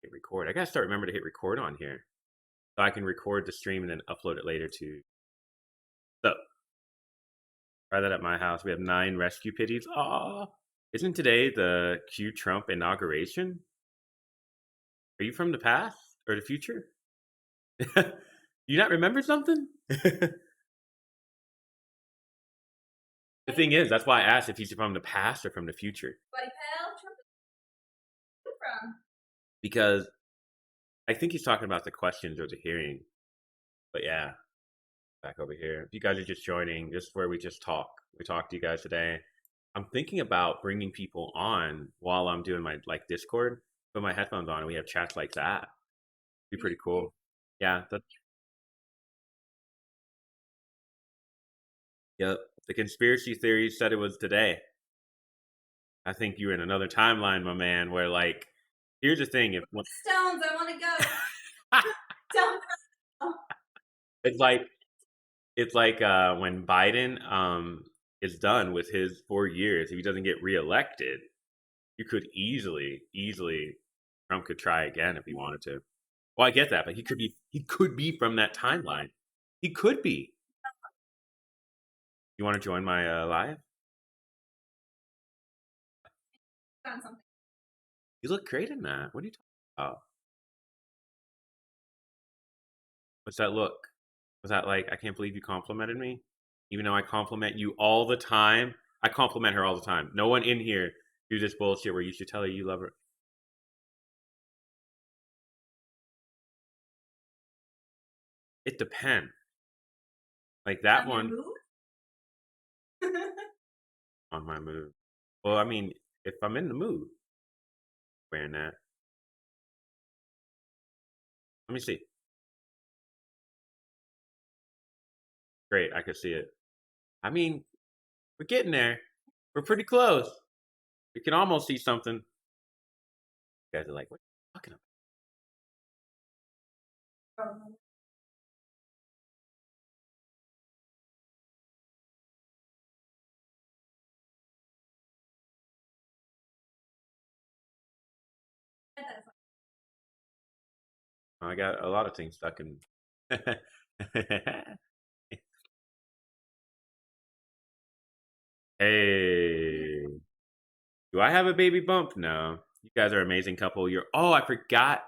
hit record. I gotta start remember to hit record on here so I can record the stream and then upload it later to. So try that at my house. We have 9 rescue pitties. Aw, isn't today the Q Trump inauguration? Are you from the past or the future? You not remember something? The thing is, that's why I asked if he's from the past or from the future. Buddy pal, Trump is from. Because I think he's talking about the questions or the hearing. But yeah, back over here. If you guys are just joining, this is where we just talk. We talk to you guys today. I'm thinking about bringing people on while I'm doing my Discord. Put my headphones on and we have chats like that. Be pretty cool. Yeah. Yep. The conspiracy theories said it was today. I think you're in another timeline, my man, where here's the thing. Stones, I want to go. Don't. It's like when Biden is done with his 4 years, if he doesn't get reelected, you could easily Trump could try again if he wanted to. Well, I get that, but he could be from that timeline. He could be. You want to join my live? Found something. You look great in that. What are you talking about? What's that look? Was that I can't believe you complimented me? Even though I compliment you all the time. I compliment her all the time. No one in here do this bullshit where you should tell her you love her. It depends. Like that one. On my mood. Well, I mean, if I'm in the mood, wearing that. Let me see. Great, I could see it. I mean, we're getting there. We're pretty close. We can almost see something. You guys are like, what are you talking about? I got a lot of things stuck in. Hey, do I have a baby bump? No. You guys are an amazing couple. I forgot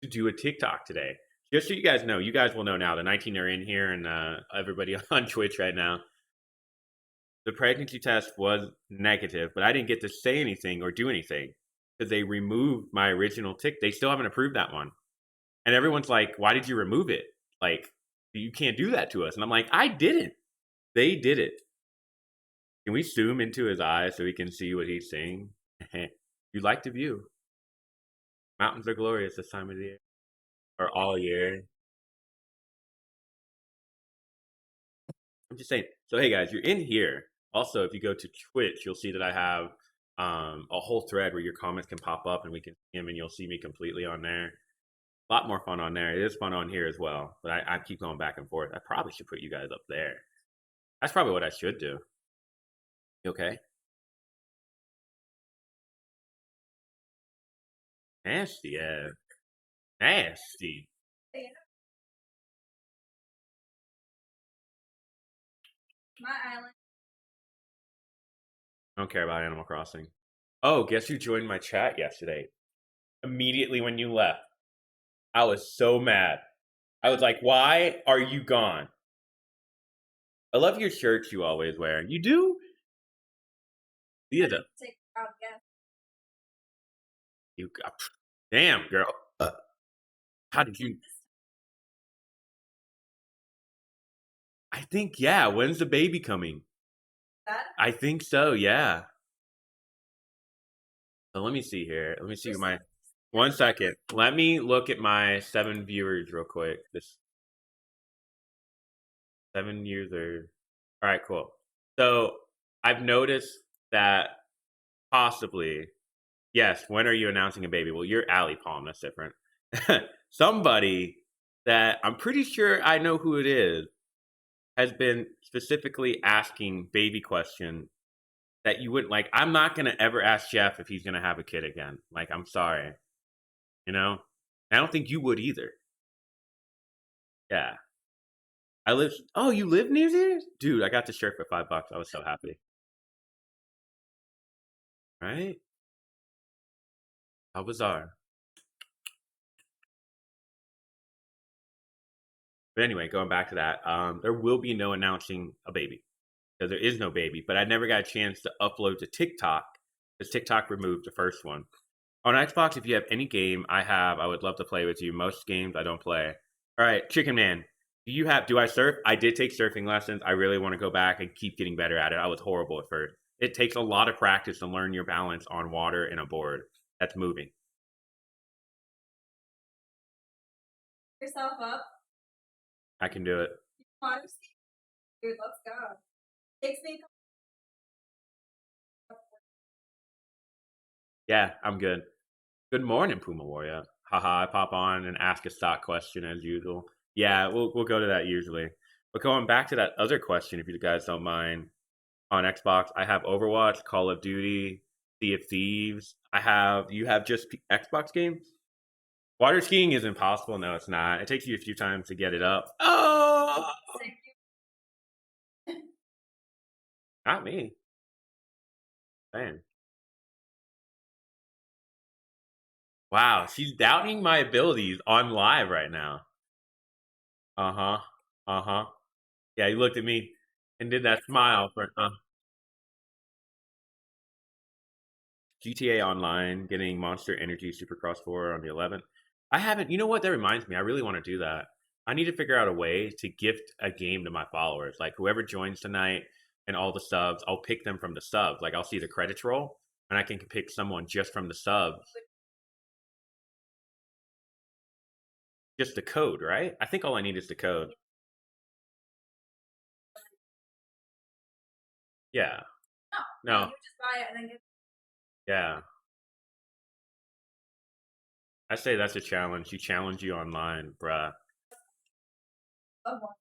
to do a TikTok today. Just so you guys know, you guys will know now. The 19 are in here, and everybody on Twitch right now. The pregnancy test was negative, but I didn't get to say anything or do anything because they removed my original tick. They still haven't approved that one. And everyone's like, why did you remove it? Like, you can't do that to us. And I'm like, I didn't. They did it. Can we zoom into his eyes so we can see what he's saying? You'd like to view. Mountains are glorious this time of the year. Or all year. I'm just saying. So, hey guys, you're in here. Also, if you go to Twitch, you'll see that I have a whole thread where your comments can pop up and we can see them and you'll see me completely on there. A lot more fun on there. It is fun on here as well. But I keep going back and forth. I probably should put you guys up there. That's probably what I should do. You okay? Nasty, yeah. Nasty. My island. I don't care about Animal Crossing. Oh, guess who joined my chat yesterday? Immediately when you left. I was so mad. I was like, why are you gone? I love your shirts you always wear. You do? Yeah. You got, damn, girl. How did you? I think, yeah. When's the baby coming? I think so, yeah. So let me see here. Let me see my. 1 second. Let me look at my 7 viewers real quick. This 7 users. All right, cool. So I've noticed that possibly, yes. When are you announcing a baby? Well, you're Allie Palm. That's different. Somebody that I'm pretty sure I know who it is has been specifically asking baby question that you wouldn't like. I'm not gonna ever ask Jeff if he's gonna have a kid again. Like, I'm sorry. You know, I don't think you would either. Yeah. I live. Oh, you live near here, dude. I got the shirt for $5. I was so happy. Right? How bizarre. But anyway, going back to that, there will be no announcing a baby because there is no baby. But I never got a chance to upload to TikTok because TikTok removed the first one. On Xbox, if you have any game I would love to play with you. Most games I don't play. All right, Chicken Man. Do I surf? I did take surfing lessons. I really want to go back and keep getting better at it. I was horrible at first. It takes a lot of practice to learn your balance on water and a board that's moving. Yourself up. I can do it. Water ski. Dude, let's go. Takes me. Yeah, I'm good. Good morning, Puma Warrior. Haha, I pop on and ask a stock question as usual. Yeah, we'll go to that usually. But going back to that other question, if you guys don't mind, on Xbox, I have Overwatch, Call of Duty, Sea of Thieves. You have just Xbox games? Water skiing is impossible. No, it's not. It takes you a few times to get it up. Oh, not me. Man. Wow, she's doubting my abilities on live right now. Uh huh. Uh huh. Yeah, you looked at me and did that smile for GTA Online, getting Monster Energy Supercross 4 on the 11th. I haven't. You know what? That reminds me. I really want to do that. I need to figure out a way to gift a game to my followers. Like whoever joins tonight and all the subs, I'll pick them from the subs. Like I'll see the credits roll, and I can pick someone just from the subs. Just the code, right? I think all I need is the code. Yeah. No, No. you just buy it and then get. Yeah. I say that's a challenge. You challenge you online, bruh.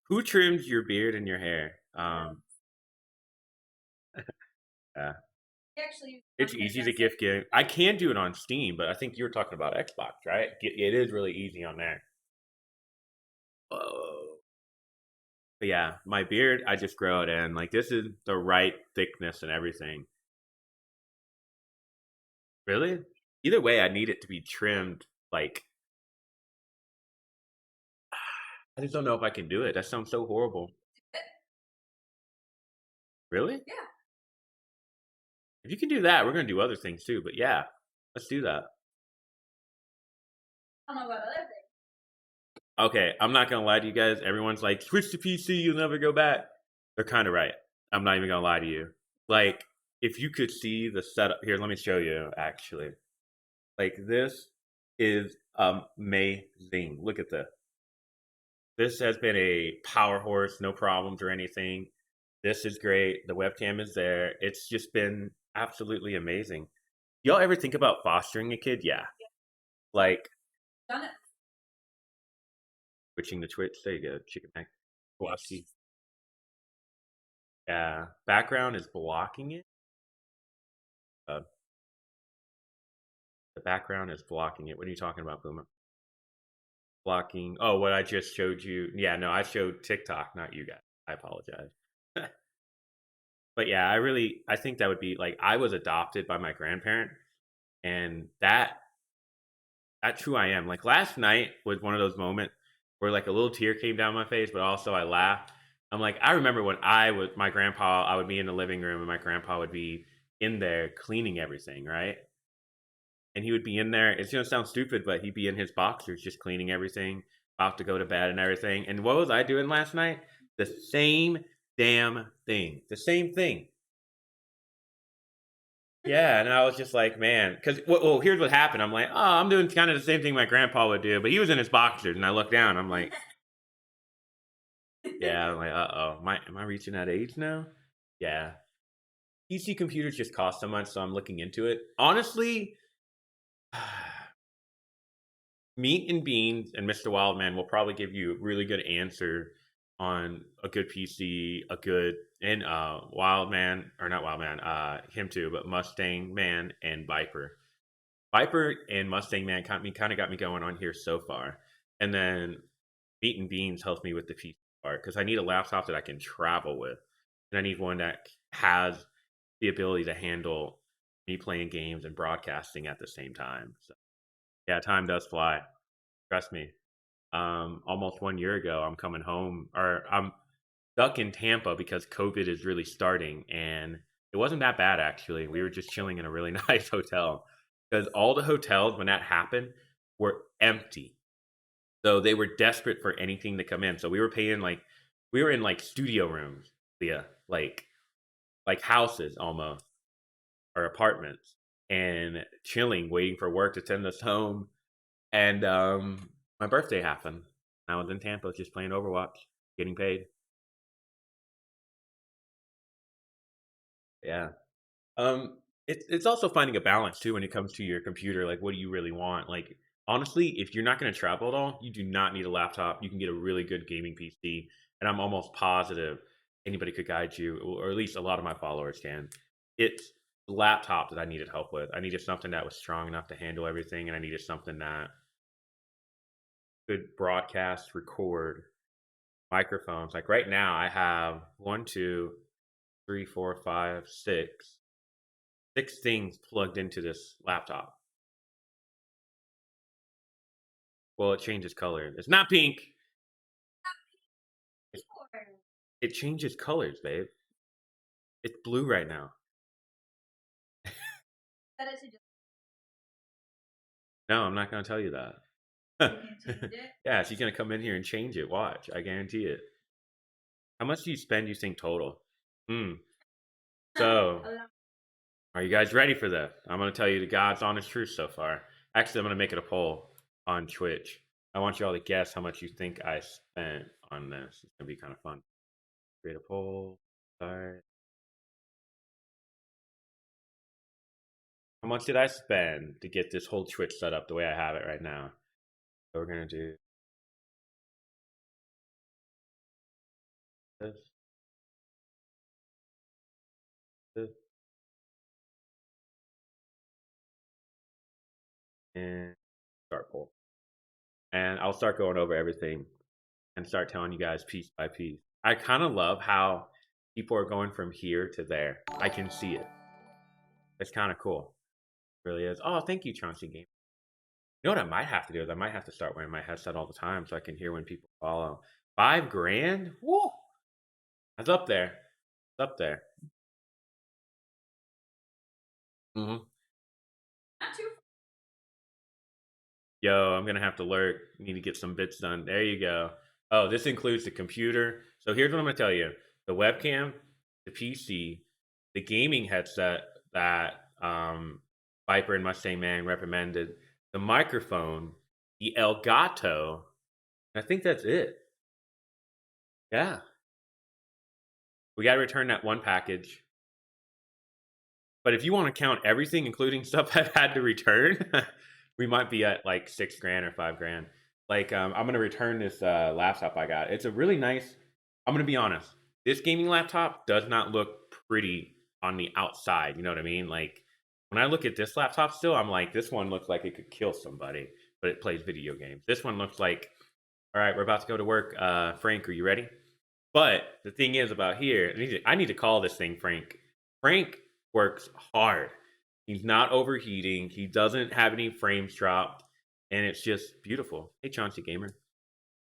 Who trims your beard and your hair? Yeah. Actually, It's easy to gift give. I can do it on Steam, but I think you were talking about Xbox, right? It is really easy on there. Oh. But yeah, my beard, I just grow it in. Like this is the right thickness and everything. Really? Either way, I need it to be trimmed. Like I just don't know if I can do it. That sounds so horrible. Really? Yeah. If you can do that, we're gonna do other things too. But yeah, let's do that. I don't know about other things. Okay, I'm not gonna lie to you guys. Everyone's like, switch to PC, you'll never go back. They're kind of right. I'm not even gonna lie to you. Like, if you could see the setup here, let me show you. Actually, like this is amazing. Look at this. This has been a power horse, no problems or anything. This is great. The webcam is there. It's just been absolutely amazing. Y'all ever think about fostering a kid? Yeah. Like Done it. switching to Twitch. There you go, chicken neck. Kowalski. Yeah. Background is blocking it. Uh, the background is blocking it. What are you talking about, Puma? Blocking. Oh, what I just showed you. Yeah, no, I showed TikTok, not you guys. I apologize. But yeah, I think that would be like I was adopted by my grandparent, and that's who I am. Like last night was one of those moments where like a little tear came down my face, but also I laughed. I'm like, I remember when my grandpa, I would be in the living room and my grandpa would be in there cleaning everything, right? And he would be in there. It's gonna sound stupid, but he'd be in his boxers just cleaning everything, about to go to bed and everything. And what was I doing last night? The same damn thing. The same thing. Yeah, and I was just like, man, because well, here's what happened. I'm like, oh, I'm doing kind of the same thing my grandpa would do, but he was in his boxers, and I look down. I'm like, yeah, I'm like, am I reaching that age now? Yeah, PC computers just cost so much, so I'm looking into it. Honestly, Meat and Beans and Mr. Wildman will probably give you a really good answer on a good PC, a good and Wildman or not Wildman, him too, but Mustang Man and Viper. Viper and Mustang Man kind of got me going on here so far, and then Meat and Beans helps me with the PC part because I need a laptop that I can travel with, and I need one that has the ability to handle me playing games and broadcasting at the same time. So yeah, time does fly. Trust me. Almost 1 year ago, I'm coming home, or I'm stuck in Tampa because COVID is really starting, and it wasn't that bad actually. We were just chilling in a really nice hotel because all the hotels when that happened were empty, so they were desperate for anything to come in. So we were paying like we were in like studio rooms, yeah, like houses almost or apartments, and chilling, waiting for work to send us home. And my birthday happened. I was in Tampa just playing Overwatch, getting paid. Yeah. It's also finding a balance too when it comes to your computer. Like, what do you really want? Like, honestly, if you're not going to travel at all, you do not need a laptop. You can get a really good gaming PC, and I'm almost positive anybody could guide you, or at least a lot of my followers can. It's the laptop that I needed help with. I needed something that was strong enough to handle everything, and I needed something that could broadcast, record, microphones. Like right now, I have one, two, three, four, five, six things plugged into this laptop. Well, it changes color. It's not pink. It changes colors, babe. It's blue right now. That is just No, I'm not going to tell you that. you can change it. Yeah, she's going to come in here and change it. Watch. I guarantee it. How much do you spend, you think, total? Hmm. So, A lot. are you guys ready for this? I'm going to tell you the God's honest truth so far. Actually, I'm going to make it a poll on Twitch. I want you all to guess how much you think I spent on this. It's going to be kind of fun. Create a poll. Start. How much did I spend to get this whole Twitch set up the way I have it right now? So we're going to do this, this, and start poll. And I'll start going over everything and start telling you guys piece by piece. I kind of love how people are going from here to there. I can see it. It's kind of cool. It really is. Oh, thank you, Chauncey Game. You know what I might have to do is I might have to start wearing my headset all the time so I can hear when people follow. $5,000? Woo! That's up there. It's up there. Mm-hmm. Not too. Yo, I'm gonna have to lurk. Need to get some bits done. There you go. Oh, this includes the computer. So here's what I'm gonna tell you: the webcam, the PC, the gaming headset that Viper and Mustang Man recommended, the microphone, the Elgato. I think that's it. Yeah, we gotta return that one package. But if you want to count everything, including stuff I've had to return, we might be at like $6,000 or $5,000. Like, I'm gonna return this laptop I got. It's a really nice. I'm gonna be honest. This gaming laptop does not look pretty on the outside. You know what I mean? Like when I look at this laptop, still, I'm like, this one looks like it could kill somebody, but it plays video games. This one looks like, all right, we're about to go to work. Frank, are you ready? But the thing is about here, I need to call this thing Frank. Frank works hard. He's not overheating. He doesn't have any frames dropped, and it's just beautiful. Hey, Chauncey Gamer,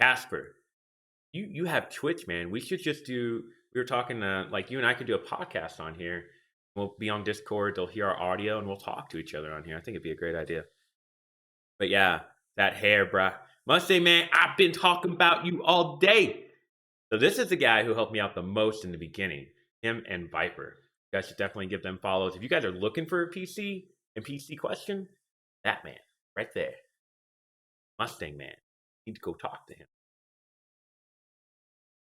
Casper, you have Twitch, man. We should just do. We were talking like you and I could do a podcast on here. We'll be on Discord. They'll hear our audio, and we'll talk to each other on here. I think it'd be a great idea. But yeah, that hair, bruh. Mustang Man, I've been talking about you all day. So this is the guy who helped me out the most in the beginning. Him and Viper. You guys should definitely give them follows. If you guys are looking for a PC and PC question, that man right there, Mustang Man. You need to go talk to him.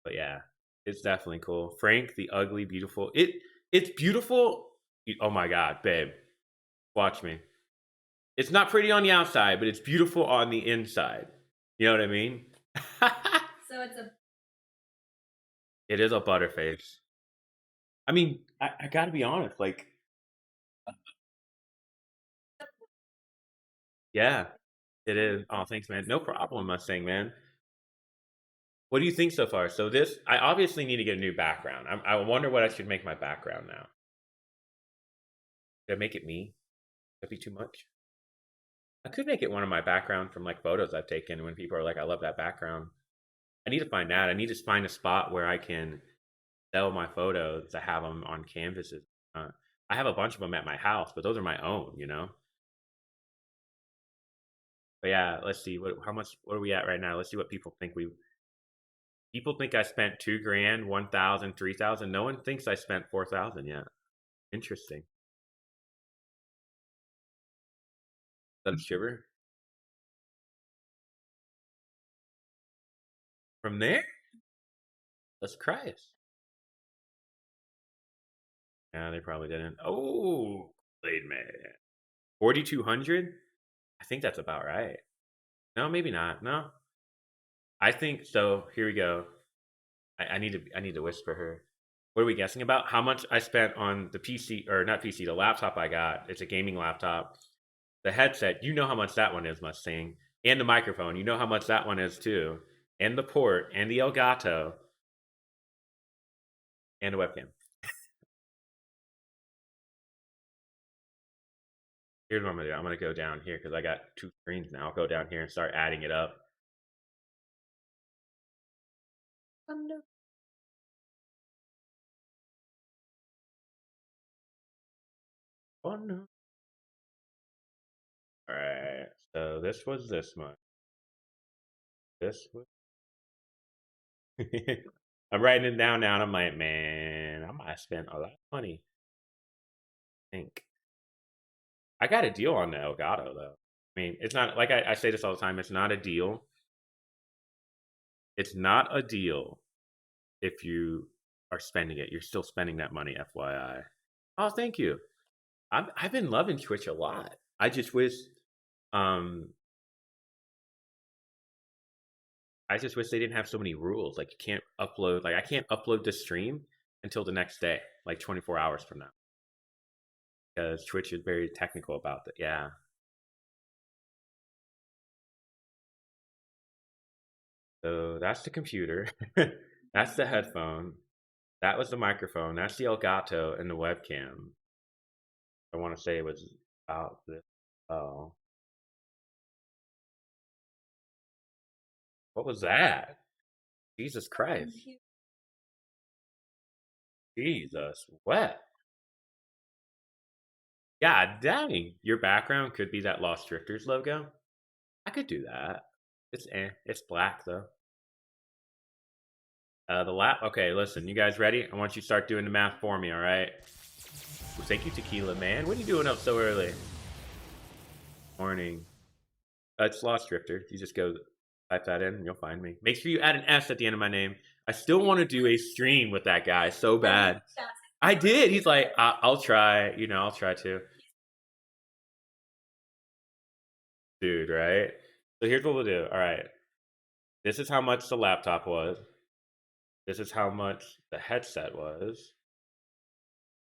But yeah, it's definitely cool. Frank, the ugly, beautiful. It's beautiful. Oh my god, babe, watch me. It's not pretty on the outside, but it's beautiful on the inside. You know what I mean? So it's a. It is a butterface. I mean, I gotta be honest. Like, Yeah, it is. Oh, thanks, man. No problem, Mustang, man. What do you think so far? So this, I obviously need to get a new background. I wonder what I should make my background now. Should I make it me? That'd be too much. I could make it one of my background from like photos I've taken when people are like, I love that background. I need to find that. I need to find a spot where I can sell my photos to have them on canvases. I have a bunch of them at my house, but those are my own, you know? But yeah, let's see how much, what are we at right now? Let's see what people think people think I spent 2 grand, 1,000, 3,000. No one thinks I spent 4,000 yet. Interesting. Is that a shiver? From there? Let's cry it. Yeah, they probably didn't. Oh, Blade Man. 4,200? I think that's about right. No, maybe not. No. I think so. Here we go. I need to whisper her. What are we guessing about? How much I spent on the PC or not PC, the laptop I got. It's a gaming laptop. The headset, you know how much that one is, Mustang. And the microphone, you know how much that one is too. And the port, and the Elgato, and the webcam. Here's what I'm gonna do. I'm gonna go down here because I got 2 screens now. I'll go down here and start adding it up. Oh no. Oh no. All right. So this was this month. This was. I'm writing it down now, and I'm like, man, I might have spent a lot of money. I think I got a deal on the Elgato though. I mean, it's not like I say this all the time. It's not a deal. It's not a deal if you are spending it. You're still spending that money, FYI. Oh, thank you. I've been loving Twitch a lot. I just wish um I just wish they didn't have so many rules. Like you can't upload like I can't upload the stream until the next day, like 24 hours from now. Because Twitch is very technical about that. Yeah. So that's the computer. That's the headphone. That was the microphone. That's the Elgato and the webcam. I want to say it was about this. Oh, what was that? Jesus Christ. Jesus, what? God dang. Your background could be that Lost Drifters logo. I could do that. It's It's black though. The lap. Okay, listen. You guys ready? I want you to start doing the math for me. All right. Well, thank you, Tequila Man. What are you doing up so early? Morning. It's Lost Drifter. You just go type that in and you'll find me. Make sure you add an S at the end of my name. I still want to do a stream with that guy so bad. I did. He's like, I'll try. You know, I'll try to. Dude, right? So here's what we'll do. All right. This is how much the laptop was. This is how much the headset was.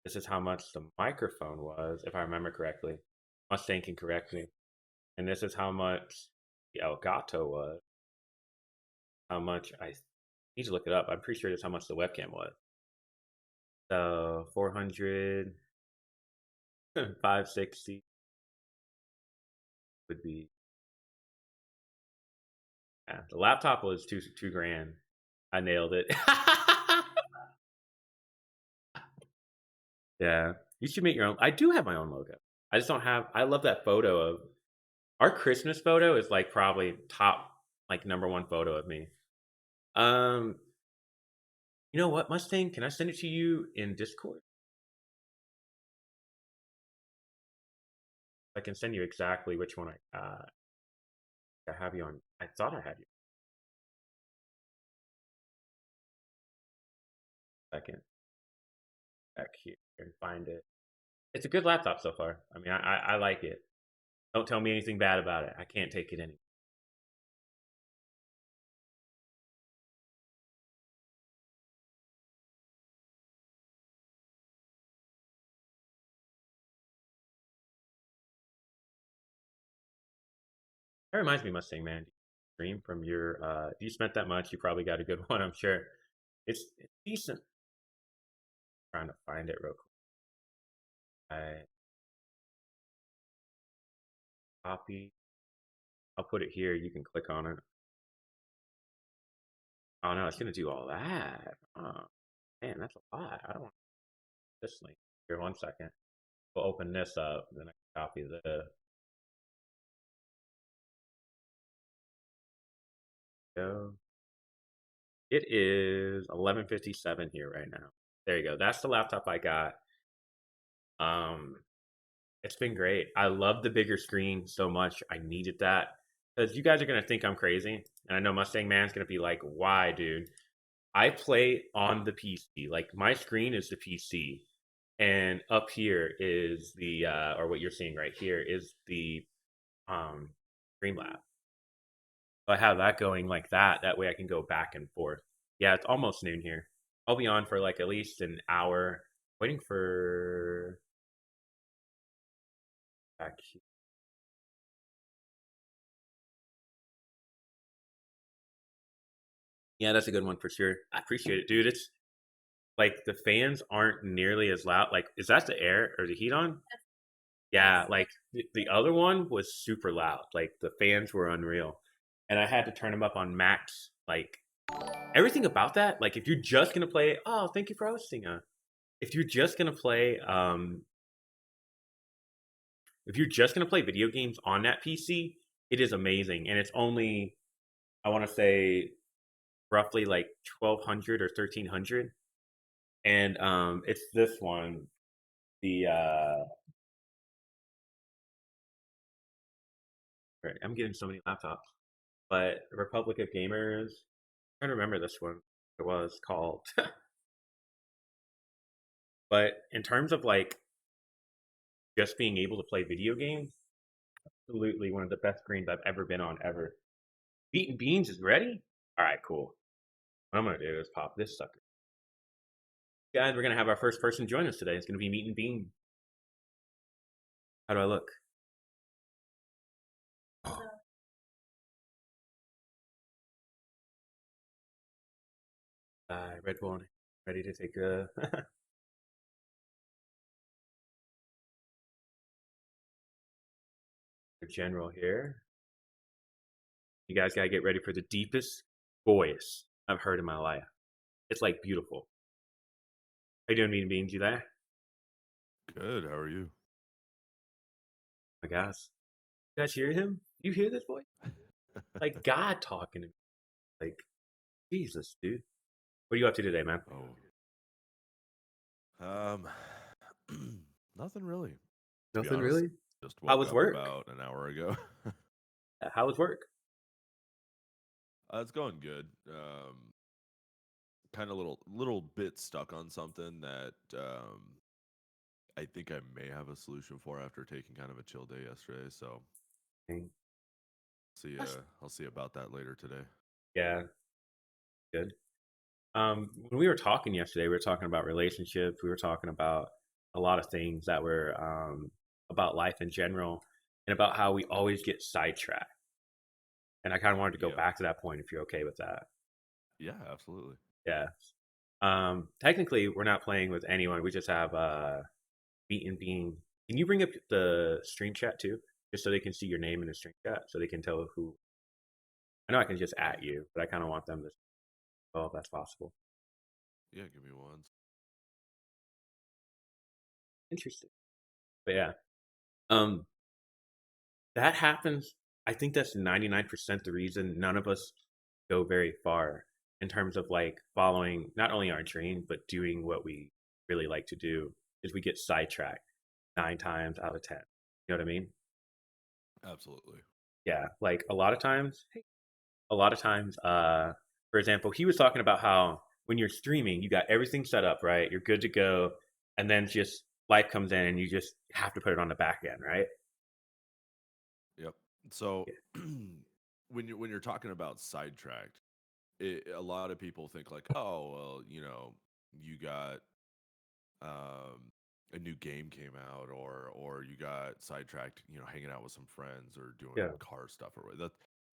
This is how much the microphone was, if I remember correctly. Mustang can correct me. And this is how much the Elgato was. How much I need to look it up. I'm pretty sure that's how much the webcam was. So 400, 560 would be. Yeah, the laptop was 2 grand. I nailed it. Yeah, you should make your own. I do have my own logo. I just don't have. I love that photo of our Christmas photo. Is like probably top like number one photo of me. Um, you know what, Mustang? Can I send it to you in Discord? I can send you exactly which one I got. I have you on. I thought I had you. Second, back here and find it. It's a good laptop so far. I mean, I like it. Don't tell me anything bad about it. I can't take it anymore. That reminds me, Mustang Man. Stream from your if you spent that much, you probably got a good one, I'm sure. It's decent. Trying to find it real quick. I copy. I'll put it here. You can click on it. Oh no, it's gonna do all that. Oh man, that's a lot. I don't want this link. Here, 1 second. We'll open this up, and then I can copy the go. It is 11:57 here right now. There you go. That's the laptop I got. Um, it's been great. I love the bigger screen so much. I needed that because you guys are gonna think I'm crazy, and I know Mustang Man's gonna be like, "Why, dude?" I play on the PC. Like my screen is the PC, and up here is the or what you're seeing right here is the um Streamlab. So I have that going like that. That way I can go back and forth. Yeah, it's almost noon here. I'll be on for like at least an hour, waiting for back. Yeah, that's a good one for sure. I appreciate it, dude. It's like the fans aren't nearly as loud. Like, is that the air or the heat on? Yeah, like the other one was super loud. Like the fans were unreal. And I had to turn them up on max. Like everything about that, like if you're just gonna play, oh, thank you for hosting. If you're just gonna play, if you're just gonna play video games on that PC, it is amazing, and it's only I want to say roughly like 1200 or 1300, and it's this one, the right, I'm getting so many laptops, but Republic of Gamers. I'm trying to remember this one. It was called, but in terms of like just being able to play video games, absolutely one of the best screens I've ever been on ever. Beaten Beans is ready. All right, cool. What I'm gonna do is pop this sucker. Guys, we're gonna have our first person join us today. It's gonna be Meat and Bean. How do I look? Red Bull, ready to take a general here. You guys gotta get ready for the deepest voice I've heard in my life. It's like beautiful. How you doing, Meat and Beans? You there? Good. How are you? Oh my gosh. You guys hear him? You hear this voice? Like God talking to me. Like Jesus, dude. What are you up to today, man? Um, nothing really. To be Nothing honest, really. just How woke was up work? about an hour ago. How was work? It's going good. Kind of little bit stuck on something that I think I may have a solution for after taking kind of a chill day yesterday. So Dang. see, I'll see about that later today. Yeah, good. When we were talking yesterday, we were talking about relationships. We were talking about a lot of things that were about life in general, and about how we always get sidetracked. And I kind of wanted to go Yeah, back to that point if you're okay with that. yeah, absolutely. Yeah. Technically, we're not playing with anyone. We just have Beat and Bean. Can you bring up the stream chat too, just so they can see your name in the stream chat, so they can tell who? I know I can just at you, but I kind of want them to. Well, if that's possible. Yeah, give me one. Interesting. But yeah. Um, that happens. I think that's 99% the reason none of us go very far in terms of like following not only our dream, but doing what we really like to do is we get sidetracked 9 times out of 10. You know what I mean? Absolutely. Yeah. Like a lot of times, for example, he was talking about how when you're streaming, you got everything set up, right? You're good to go. And then just life comes in and you just have to put it on the back end, right? Yep. So Yeah. when you're talking about sidetracked, a lot of people think like, oh, well, you got a new game came out, or you got sidetracked, hanging out with some friends or doing Yeah, car stuff or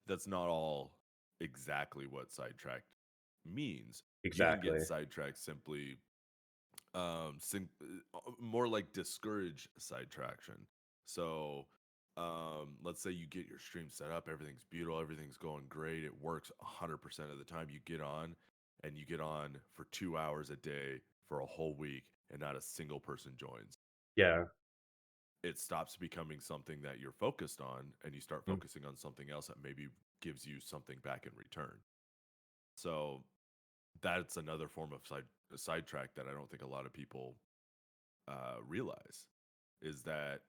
that's not all exactly what sidetracked means. You can get exactly. sidetracked simply more like discourage sidetraction. So let's say you get your stream set up, everything's beautiful, everything's going great, it works 100% of the time. You get on and you get on for 2 hours a day for a whole week and not a single person joins. Yeah. It stops becoming something that you're focused on and you start Mm. focusing on something else that maybe gives you something back in return. So that's another form of sidetrack that I don't think a lot of people realize, is that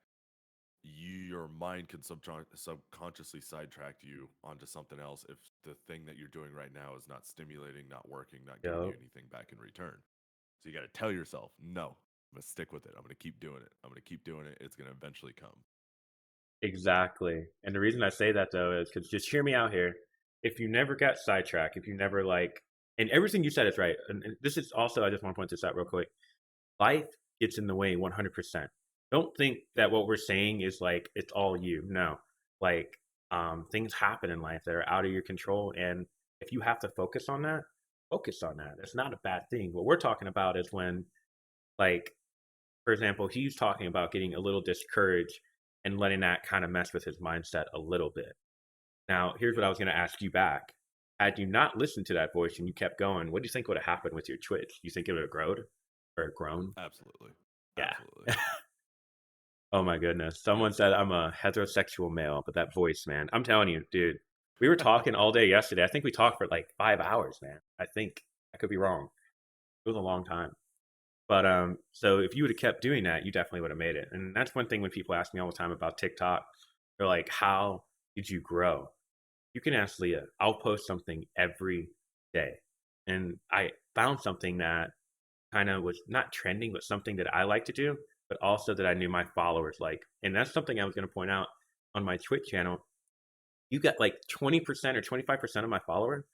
your mind can subconsciously sidetrack you onto something else if the thing that you're doing right now is not stimulating, not working, not giving you Yep. anything back in return. So you got to tell yourself, no, I'm going to stick with it. I'm going to keep doing it. I'm going to keep doing it. It's going to eventually come. Exactly. And the reason I say that though is because just hear me out here. If you never got sidetracked, if you never like, and everything you said is right. And this is also, I just want to point this out real quick. Life gets in the way 100%. Don't think that what we're saying is like it's all you. No, like things happen in life that are out of your control, and if you have to focus on that, focus on that. It's not a bad thing. What we're talking about is when, like, for example, he's talking about getting a little discouraged and letting that kind of mess with his mindset a little bit. Now, here's what I Yeah, was going to ask you back. Had you not listened to that voice and you kept going, what do you think would have happened with your Twitch? You think it would have grown or grown? absolutely. Yeah. Absolutely. Oh my goodness. Yeah. Someone said I'm a heterosexual male, but that voice, man. I'm telling you, dude. We were talking all day yesterday. I think we talked for like 5 hours, man. I think I could be wrong. It was a long time. But so if you would have kept doing that, you definitely would have made it. And that's one thing when people ask me all the time about TikTok, they're like, "How did you grow?" You can ask Leah. I'll post something every day, and I found something that kind of was not trending, but something that I like to do, but also that I knew my followers like. And that's something I was going to point out on my Twitch channel. You got like 20% or 25% of my followers.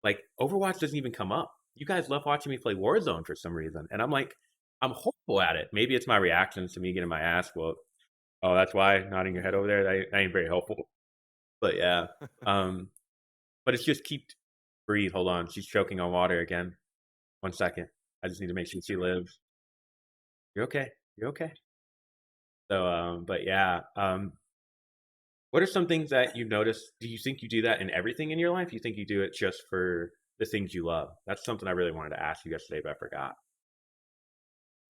Like Overwatch doesn't even come up. You guys love watching me play Warzone for some reason. And I'm like, I'm horrible at it. Maybe it's my reactions to me getting my ass whooped. Oh, that's why nodding your head over there. That ain't very helpful. But yeah. Um, but it's just keep breathe. Hold on. She's choking on water again. 1 second. I just need to make sure she lives. You're okay. You're okay. So, but yeah, what are some things that you notice? Do you think you do that in everything in your life? You think you do it just for the things you love? That's something I really wanted to ask you yesterday, but I forgot.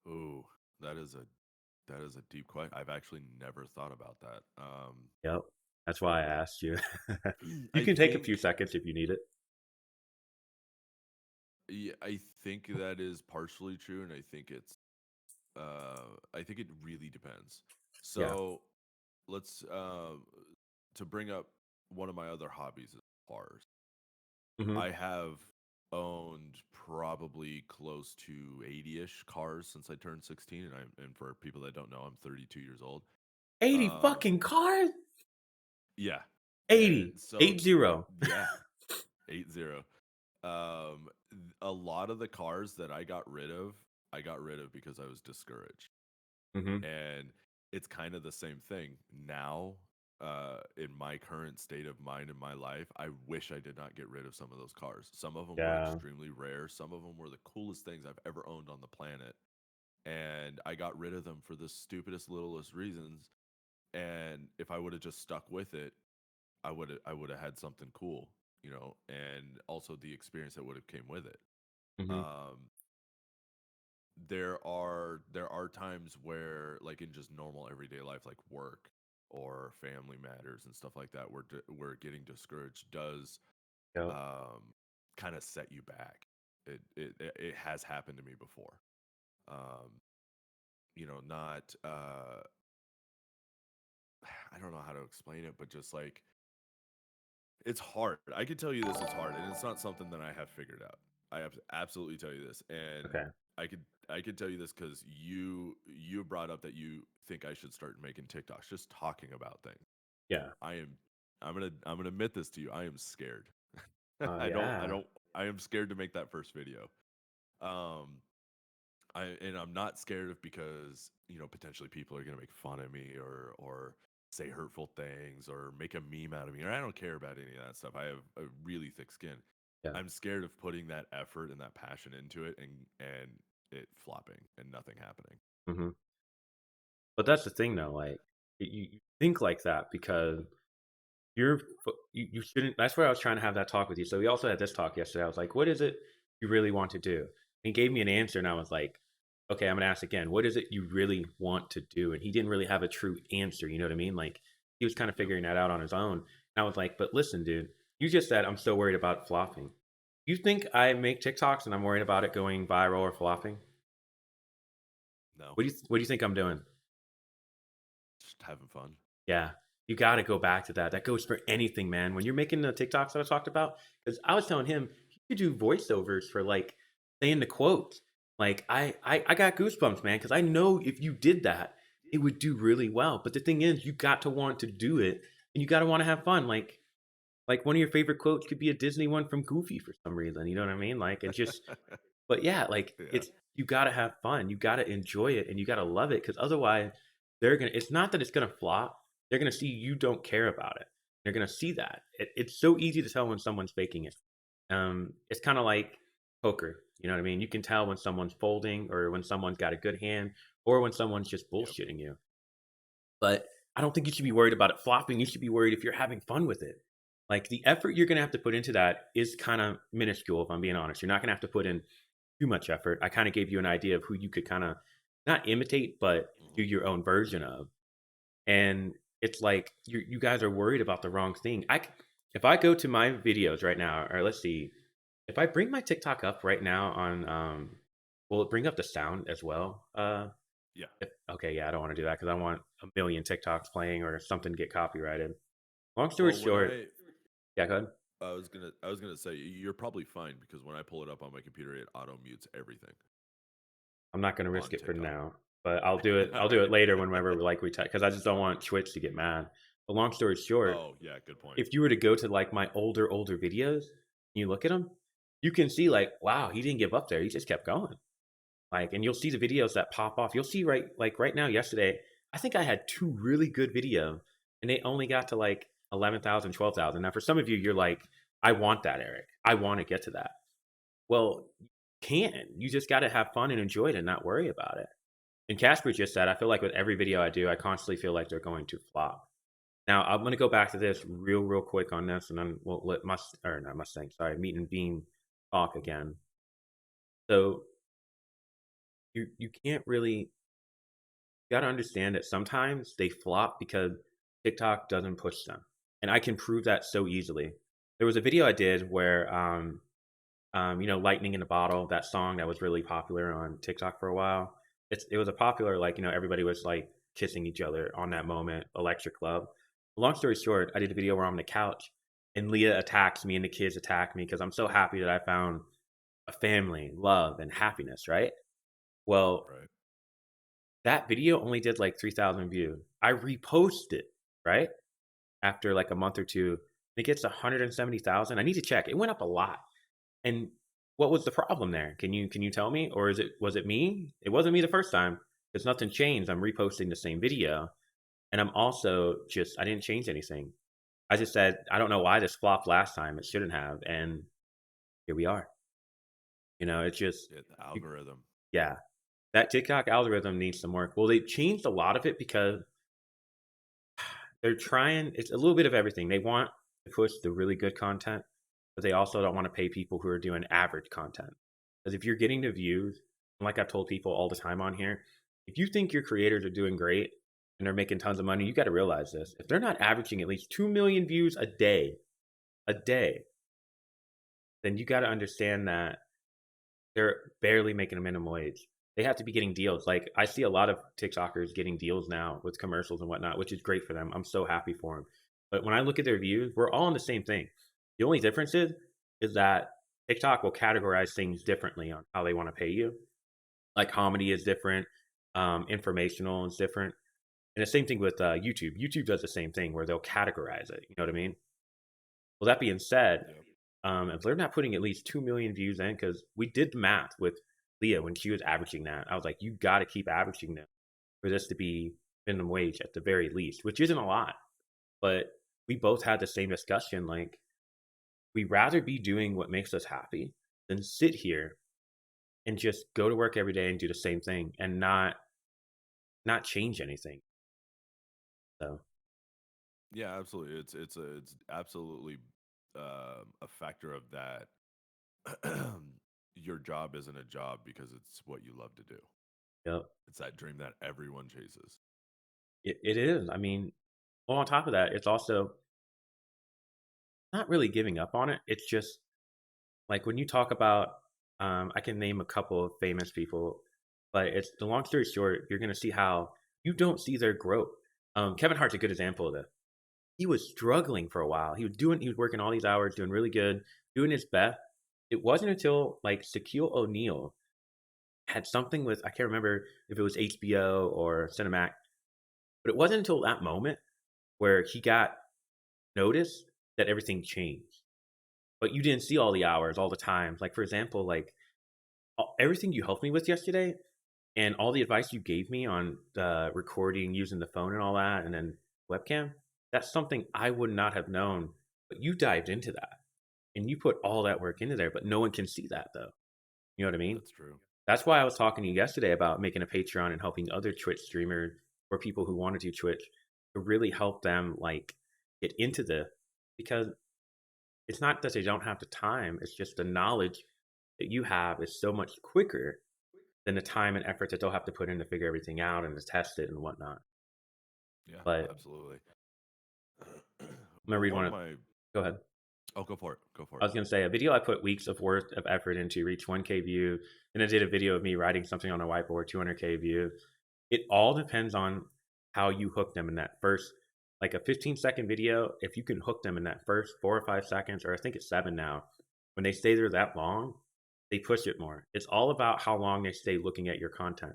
Ooh, that is a deep question. I've actually never thought about that. Yep. That's why I asked you. You I can take a few think seconds if you need it. Yeah, I think that is partially true, and I think it really depends. Yeah. So let's to bring up one of my other hobbies is cars. Hmm. I have owned probably close to 80-ish cars since I turned 16, and for people that don't know, I'm 32 years old. 80 Um, fucking cars? yeah, and 80. so 80. yeah, 80. A lot of the cars that I got rid of because I was discouraged. Hmm. And it's kind of the same thing now. In my current state of mind in my life, I wish I did not get rid of some of those cars. Some of them were Yeah. extremely rare. Some of them were the coolest things I've ever owned on the planet. And I got rid of them for the stupidest, littlest reasons. And if I would have just stuck with it, I would have had something cool, and also the experience that would have came with it. Hmm. Um, there are times where, like, in just normal everyday life, like work or family matters and stuff like that, where getting discouraged does Yep. um kind of set you back. It has happened to me before. um not I don't know how to explain it, but just like, it's hard. I can tell you this is hard, and it's not something that I have figured out. I have to absolutely tell you this, and Okay. I could tell you this because you brought up that you think I should start making TikToks, just talking about things. Yeah. I am I'm gonna admit this to you. I am scared. Oh, yeah. I am scared to make that first video. Um, I'm not scared of because potentially people are gonna make fun of me or say hurtful things or make a meme out of me. Or I don't care about any of that stuff. I have a really thick skin. Yeah. I'm scared of putting that effort and that passion into it and it flopping and nothing happening. hmm But that's the thing, though. Like, you think like that because you shouldn't. That's where I was trying to have that talk with you. So we also had this talk yesterday. I was like, "What is it you really want to do?" And he gave me an answer, and I was like, "Okay, I'm gonna ask again. What is it you really want to do?" And he didn't really have a true answer. You know what I mean? Like he was kind of Yep. figuring that out on his own. And I was like, "But listen, dude, you just said I'm so worried about flopping. You think I make TikToks and I'm worried about it going viral or flopping? No, What do you think I'm doing?" just having fun. Yeah, you got to go back to that. That goes for anything, man. When you're making the TikToks that I talked about, because I was telling him he could do voiceovers for like saying the quotes. Like I got goosebumps, man, because I know if you did that, it would do really well. But the thing is, you got to want to do it, and you got to want to have fun. Like one of your favorite quotes could be a Disney one from Goofy for some reason. You know what I mean? Like it's just, but yeah, like Yeah. it's you got to have fun. You got to enjoy it, and you got to love it because otherwise, they're gonna. It's not that it's gonna flop. They're gonna see you don't care about it. They're gonna see that. It's so easy to tell when someone's faking it. It's kind of like poker. You know what I mean? You can tell when someone's folding or when someone's got a good hand or when someone's just Yep. bullshitting you. But I don't think you should be worried about it flopping. You should be worried if you're having fun with it. Like the effort you're gonna have to put into that is kind of minuscule, if I'm being honest. You're not gonna have to put in too much effort. I kind of gave you an idea of who you could kind of not imitate, but do Mhm. your own version of. And it's like you guys are worried about the wrong thing. If I go to my videos right now, or let's see, if I bring my TikTok up right now on, will it bring up the sound as well? Yeah. Okay, yeah, I don't want to do that because I want a million TikToks playing or something to get copyrighted. Long story Well, when short, yeah, go ahead. I was gonna say you're probably fine because when I pull it up on my computer, it auto mutes everything I'm not going to risk on it for TikTok. now, but I'll do it. All I'll do right. it later whenever like we because I just don't want Twitch to get mad. But long story short, Oh yeah, good point. if you were to go to like my older videos, you look at them, you can see like, wow, he didn't give up there. He just kept going. Like, and you'll see the videos that pop off. You'll see right now, yesterday, I think I had two really good videos and they only got to like 11,000, 12,000. Now, for some of you, you're like, I want that, Eric. I want to get to that. Well, you can. You just got to have fun and enjoy it and not worry about it. And Casper just said, I feel like with every video I do, I constantly feel like they're going to flop. Now I'm going to go back to this real quick on this, and then we'll let not Mustang, sorry, Meat and Bean talk again. So you can't really got to understand that sometimes they flop because TikTok doesn't push them, and I can prove that so easily. There was a video I did where "Lightning in a Bottle," that song that was really popular on TikTok for a while. It was a popular like everybody was like kissing each other on that moment, Electric Club. Long story short, I did a video where I'm on the couch and Leah attacks me and the kids attack me because I'm so happy that I found a family, love, and happiness. Right. Well, Right. that video only did like 3,000 views. I reposted it right after like a month or two. It gets 170,000. I need to check. It went up a lot. And what was the problem there? Can you tell me, or was it me? It wasn't me the first time because nothing changed. I'm reposting the same video, and I'm also just I didn't change anything. I just said I don't know why this flopped last time. It shouldn't have, and here we are. It's just Yeah, the you- algorithm. yeah. That TikTok algorithm needs some work. Well, they changed a lot of it because they're trying. It's a little bit of everything. They want to push the really good content, but they also don't want to pay people who are doing average content. Because if you're getting the views, and like I've told people all the time on here, if you think your creators are doing great and they're making tons of money, you got to realize this. If they're not averaging at least 2 million views a day, then you got to understand that they're barely making a minimum wage. They have to be getting deals. Like I see a lot of TikTokers getting deals now with commercials and whatnot, which is great for them. I'm so happy for them. But when I look at their views, we're all in the same thing. The only difference is that TikTok will categorize things differently on how they want to pay you. Like comedy is different, informational is different, and the same thing with YouTube. YouTube does the same thing where they'll categorize it. You know what I mean? Well, that being said, Yep. if they're not putting at least 2 million views in, because we did the math with Leah when she was averaging that. I was like, you got to keep averaging that for this to be minimum wage at the very least, which isn't a lot. But we both had the same discussion. Like, we rather be doing what makes us happy than sit here and just go to work every day and do the same thing and not change anything. So Yeah, absolutely. It's absolutely a factor of that. Your job isn't a job because it's what you love to do. yep, It's that dream that everyone chases. it is. I mean, well, on top of that, it's also not really giving up on it. It's just like when you talk about, I can name a couple of famous people, but it's the long story short, you're going to see how you don't see their growth. Kevin Hart's a good example of this. He was struggling for a while. He was working all these hours, doing really good, doing his best. It wasn't until like Shaquille O'Neal had something with, I can't remember if it was HBO or Cinemax, but it wasn't until that moment where he got noticed that everything changed. But you didn't see all the hours, all the times. Like for example, like everything you helped me with yesterday, and all the advice you gave me on recording using the phone and all that, and then webcam. That's something I would not have known. But you dived into that, and you put all that work into there. But no one can see that though. You know what I mean? That's true. That's why I was talking to you yesterday about making a Patreon and helping other Twitch streamers or people who want to do Twitch to really help them like get into the because it's not that they don't have the time, it's just the knowledge that you have is so much quicker than the time and effort that they'll have to put in to figure everything out and to test it and whatnot. Yeah, But absolutely. I'm gonna read One one of of my go ahead. oh, go for it. Go for I it. was gonna say a video I put weeks of worth of effort into reach 1K view. Then I did a video of me writing something on a whiteboard, 200K view. It all depends on how you hook them in that first, like a 15-second video. If you can hook them in that first 4 or 5 seconds, or I think it's 7 now, when they stay there that long, they push it more. It's all about how long they stay looking at your content.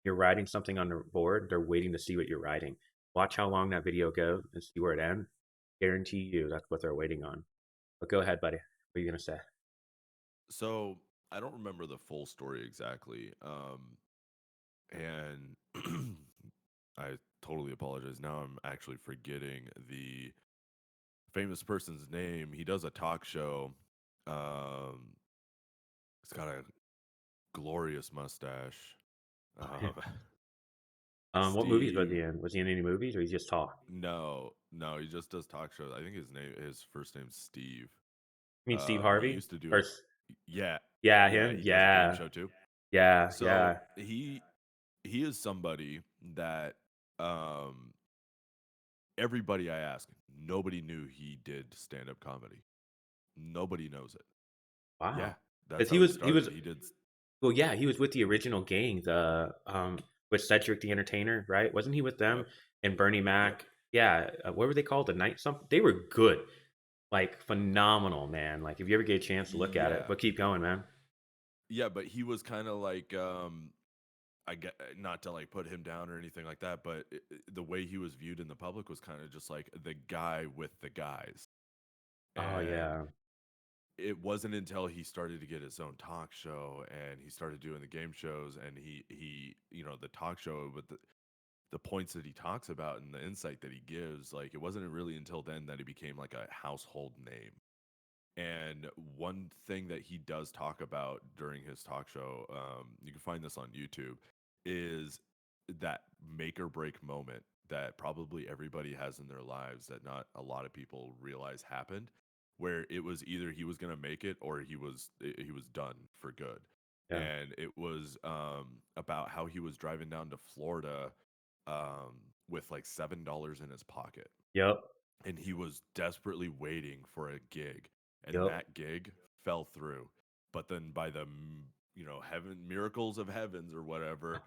You're writing something on the board, they're waiting to see what you're writing. Watch how long that video goes and see where it ends. Guarantee you that's what they're waiting on. But go ahead, buddy. What are you gonna say? So I don't remember the full story exactly. And I totally apologize. Now I'm actually forgetting the famous person's name. He does a talk show. Um, he's got a glorious mustache. Um, What movies was Steve. he in? Was he in any movies or he just talk? No, no, he just does talk shows. I think his first name's Steve. You mean Steve He Harvey? used to do Or it. Yeah, yeah, yeah. him? He does a game Yeah. show too. Yeah, So yeah. he is somebody that um everybody I ask, nobody knew he did stand up comedy. Nobody knows it. Yeah, Wow. that's Because how he he was started. He did. well, yeah, he was with the original gang, the with Cedric the Entertainer, right? Wasn't he with them? Yep, And Bernie yep. Mac? Yeah, what were they called? The Night something? They were good. Like phenomenal, man. Like if you ever get a chance to look at it. Yeah, But keep going, man. yeah. But he was kind of like I get not to like put him down or anything like that, but the way he was viewed in the public was kind of just like the guy with the guys. Oh And yeah. it wasn't until he started to get his own talk show and he started doing the game shows and he the talk show with the points that he talks about and the insight that he gives, like it wasn't really until then that he became like a household name. And one thing that he does talk about during his talk show, you can find this on YouTube, is that make or break moment that probably everybody has in their lives that not a lot of people realize happened, where it was either he was going to make it or he was done for good. Yeah. And it was about how he was driving down to Florida with like $7 in his pocket, Yep. and he was desperately waiting for a gig, and Yep. that gig fell through. But then by the heaven miracles of heavens or whatever,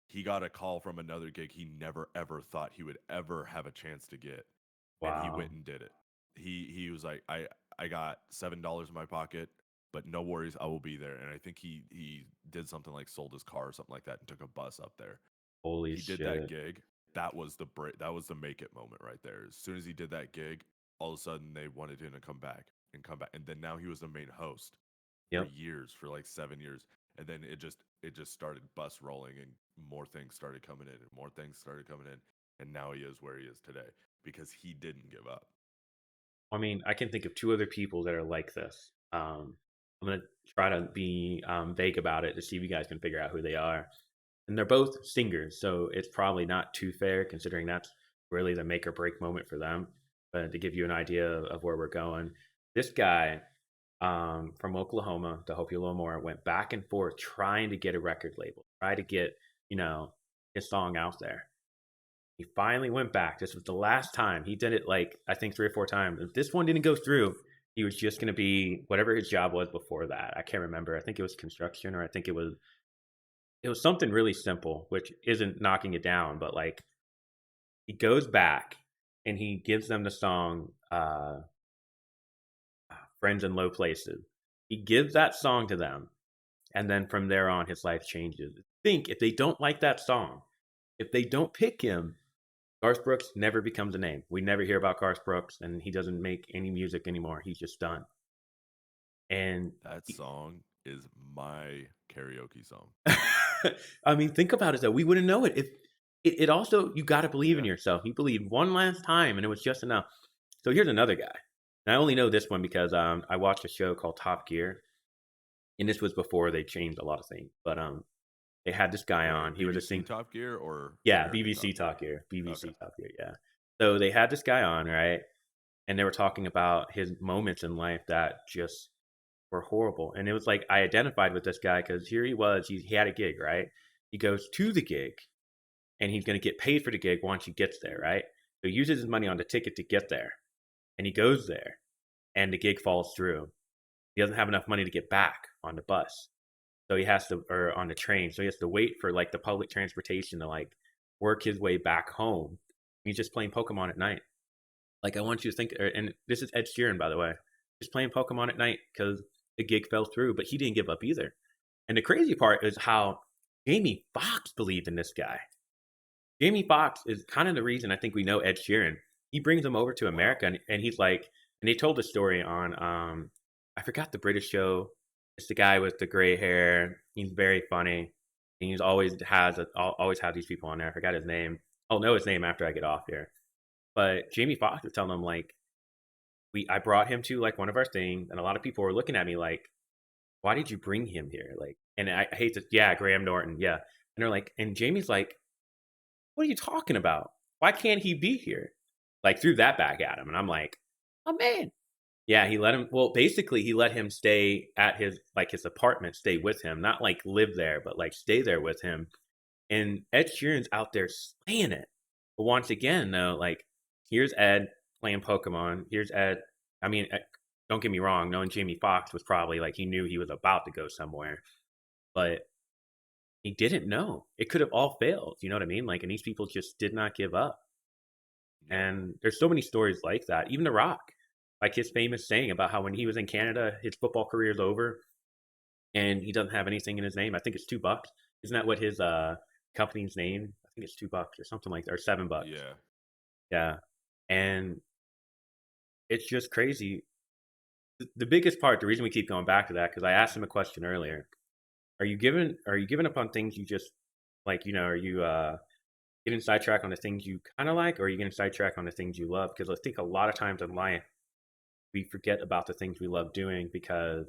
he got a call from another gig he never ever thought he would ever have a chance to get, and he Wow. went and did it. He was like, I got $7 in my pocket, but no worries, I will be there. And I think he did something like sold his car or something like that and took a bus up there. Holy He did that shit. gig. That was the break. That was the make it moment right there. As soon as he did that gig, all of a sudden they wanted him to come back and come back. And then now he was the main host for Yep. years, for like 7 years. and then it just started bus rolling, and more things started coming in, and more things started coming in, and now he is where he is today because he didn't give up. I mean, I can think of two other people that are like this. I'm gonna try to be vague about it to see if you guys can figure out who they are. And they're both singers, so it's probably not too fair considering that's really the make or break moment for them. But to give you an idea of where we're going, this guy from Oklahoma, to help you a little more, went back and forth trying to get a record label, try to get his song out there. He finally went back. This was the last time. He did it like I think 3 or 4 times. If this one didn't go through, he was just going to be whatever his job was before that. I can't remember. I think it was construction, or I think it was something really simple, which isn't knocking it down, but like he goes back and he gives them the song "Friends in Low Places." He gives that song to them, and then from there on, his life changes. Think if they don't like that song, if they don't pick him, Garth Brooks never becomes a name. We never hear about Garth Brooks, and he doesn't make any music anymore. He's just done. And That song is my karaoke song. I mean, think about it though. We wouldn't know it if it also you got to believe in Yeah. yourself. He believed one last time, and it was just enough. So here's another guy. And I only know this one because I watched a show called Top Gear, and this was before they changed a lot of things. But they had this guy Wait, on. He was a BBC Top Gear or Yeah, American BBC Top Top Gear, Gear? BBC Okay. Top Gear. Yeah. So they had this guy on, right? And they were talking about his moments in life that just were horrible. And it was like I identified with this guy because here he was. He had a gig, right? He goes to the gig, and he's going to get paid for the gig once he gets there, right? So he uses his money on the ticket to get there, and he goes there, and the gig falls through. He doesn't have enough money to get back on the bus, so he has to, or on the train, so he has to wait for like the public transportation to like work his way back home. He's just playing Pokemon at night. Like I want you to think, and this is Ed Sheeran, by the way, just playing Pokemon at night because the gig fell through, but he didn't give up either. And the crazy part is how Jamie Foxx believed in this guy. Jamie Foxx is kind of the reason I think we know Ed Sheeran. He brings him over to Wow. America, and he's like, and they told the story on, I forgot the British show. It's the guy with the gray hair. He's very funny. And he's always had these people on there. I forgot his name. I'll know his name after I get off here. But Jamie Foxx was telling him like, I brought him to like one of our things, and a lot of people were looking at me like, why did you bring him here? Like, and I hate to, yeah, Graham Norton, yeah. And they're like, and Jamie's like, what are you talking about? Why can't he be here? Like threw that back at him. And I'm like, oh man. Yeah, he let him, well, basically he let him stay at his apartment, stay with him, not like live there, but like stay there with him. And Ed Sheeran's out there slaying it. But once again, though, like here's Ed playing Pokemon. Here's Ed. I mean, don't get me wrong, knowing Jamie Foxx was probably like he knew he was about to go somewhere, but he didn't know. It could have all failed. You know what I mean? Like, and these people just did not give up. Yeah. And there's so many stories like that. Even The Rock, like his famous saying about how when he was in Canada, his football career is over and he doesn't have anything in his name. I think it's $2. Isn't that what his company's name? I think it's $2 or something like that, or $7. Yeah. Yeah. And it's just crazy. The biggest part, the reason we keep going back to that, because I asked him a question earlier. Are you given up on things you just like, are you getting sidetracked on the things you kind of like, or are you getting sidetracked on the things you love? Because I think a lot of times in life, we forget about the things we love doing because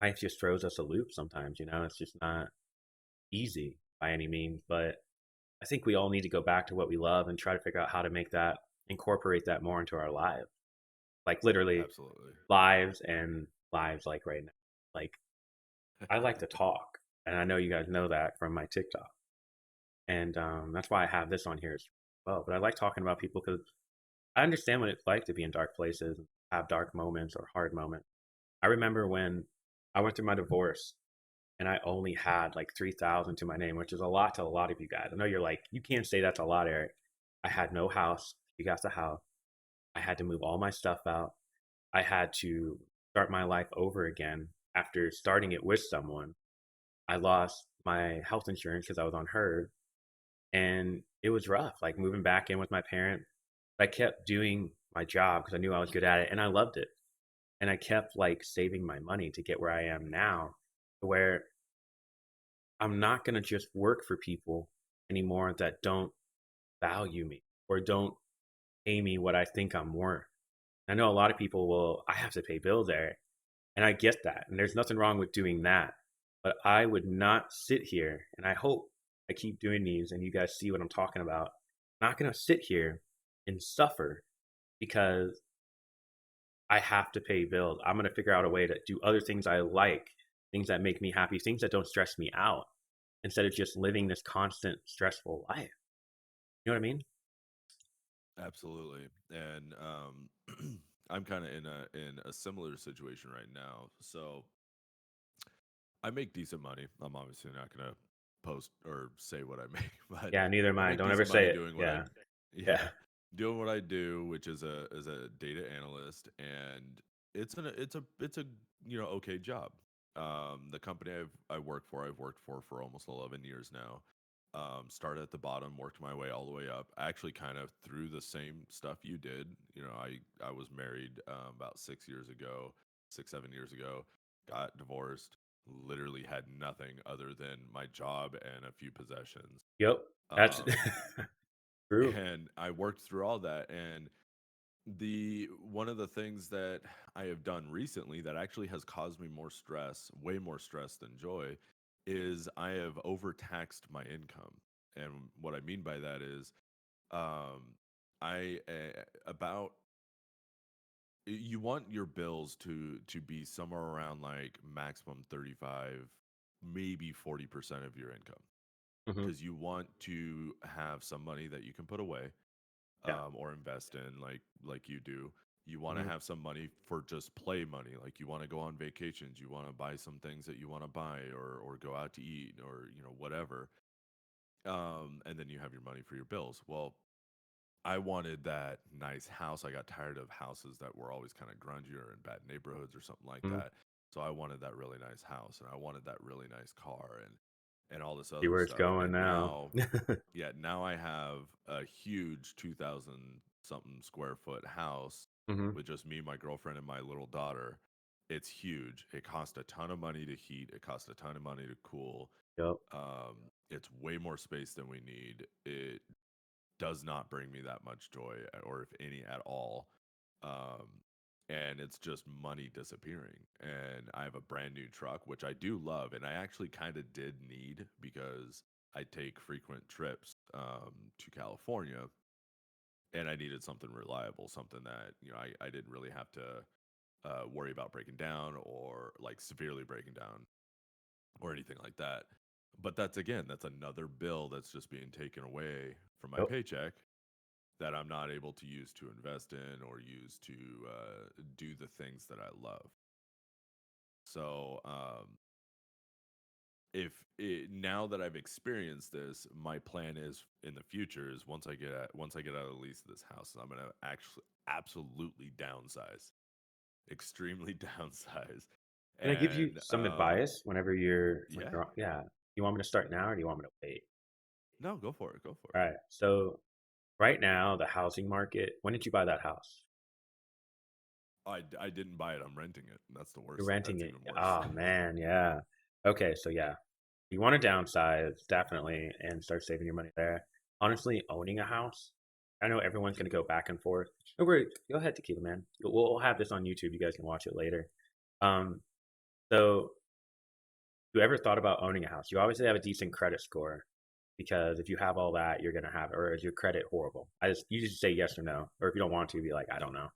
life just throws us a loop sometimes, it's just not easy by any means. But I think we all need to go back to what we love and try to figure out how to incorporate that more into our lives. Like literally Absolutely. lives and lives like right now. Like I like to talk, and I know you guys know that from my TikTok. And that's why I have this on here as well. But I like talking about people because I understand what it's like to be in dark places, and have dark moments or hard moments. I remember when I went through my divorce, and I only had like 3,000 to my name, which is a lot to a lot of you guys. I know you're like, you can't say that's a lot, Eric. I had no house. You got the house. I had to move all my stuff out. I had to start my life over again after starting it with someone. I lost my health insurance because I was on HERD, and it was rough, like moving back in with my parents. I kept doing my job because I knew I was good at it and I loved it. and I kept like saving my money to get where I am now, where I'm not going to just work for people anymore that don't value me or don't pay me what I think I'm worth. I know a lot of people will, I have to pay bills there, and I get that. And there's nothing wrong with doing that. But I would not sit here, and I hope I keep doing these and you guys see what I'm talking about. I'm not going to sit here and suffer because I have to pay bills. I'm going to figure out a way to do other things I like, things that make me happy, things that don't stress me out, instead of just living this constant stressful life. You know what I mean? Absolutely. And I'm kind of in a similar situation right now. So I make decent money. I'm obviously not going to post or say what I make, but Yeah, neither am I I. make Don't ever decent say money it. doing what I Yeah. Yeah. yeah, doing what I do, which is a data analyst, and it's a okay job. The company I work for, I've worked for almost 11 years now. Started at the bottom, worked my way all the way up. Actually, kind of through the same stuff you did. I was married about 6 years ago, 6 7 years ago. Got divorced. Literally had nothing other than my job and a few possessions. Yep. That's Um, true. and I worked through all that. And the one of the things that I have done recently that actually has caused me more stress, way more stress than joy, is I have overtaxed my income. And what I mean by that is, um, I about you want your bills to be somewhere around like maximum 35, maybe 40% of your income, Hmm. because you want to have some money that you can put away, Yeah. or invest in, like you do. You want to Hmm. have some money for just play money, like you want to go on vacations, you want to buy some things that you want to buy, or go out to eat, or whatever. And then you have your money for your bills. Well, I wanted that nice house. I got tired of houses that were always kind of grungy or in bad neighborhoods or something like Hmm. that. So I wanted that really nice house, and I wanted that really nice car, and all this See other where it's stuff. going And now. now, yeah, now I have a huge 2,000 something square foot house Hmm. with just me, my girlfriend, and my little daughter. It's huge. It costs a ton of money to heat. It costs a ton of money to cool. Yep. It's way more space than we need. It does not bring me that much joy, or if any at all. Um, and it's just money disappearing. And I have a brand new truck, which I do love, and I actually kind of did need, because I take frequent trips to California, and I needed something reliable, something that I didn't really have to worry about breaking down, or like severely breaking down, or anything like that. But that's another bill that's just being taken away from my Yep. paycheck, that I'm not able to use to invest in, or use to do the things that I love. So, if now that I've experienced this, my plan is in the future is, once I get out of the lease of this house, I'm gonna actually absolutely downsize, extremely downsize, Can I give you and some advice whenever you're when yeah, you're yeah? You want me to start now or do you want me to wait? no, go for it, go for All it. right. So right now, the housing market. When did you buy that house? I didn't buy it. I'm renting it. That's the You're worst. renting That's it. even worse. Oh man, yeah. Okay, so yeah, you want to downsize definitely and start saving your money there. Honestly, owning a house. I know everyone's gonna go back and forth. No worries. Go ahead, Tequila Man. We'll have this on YouTube. You guys can watch it later. Um, so you ever thought about owning a house? You obviously have a decent credit score because if you have all that, you're gonna have, or is your credit horrible? You just say yes or no, or if you don't want to, be like, I don't know.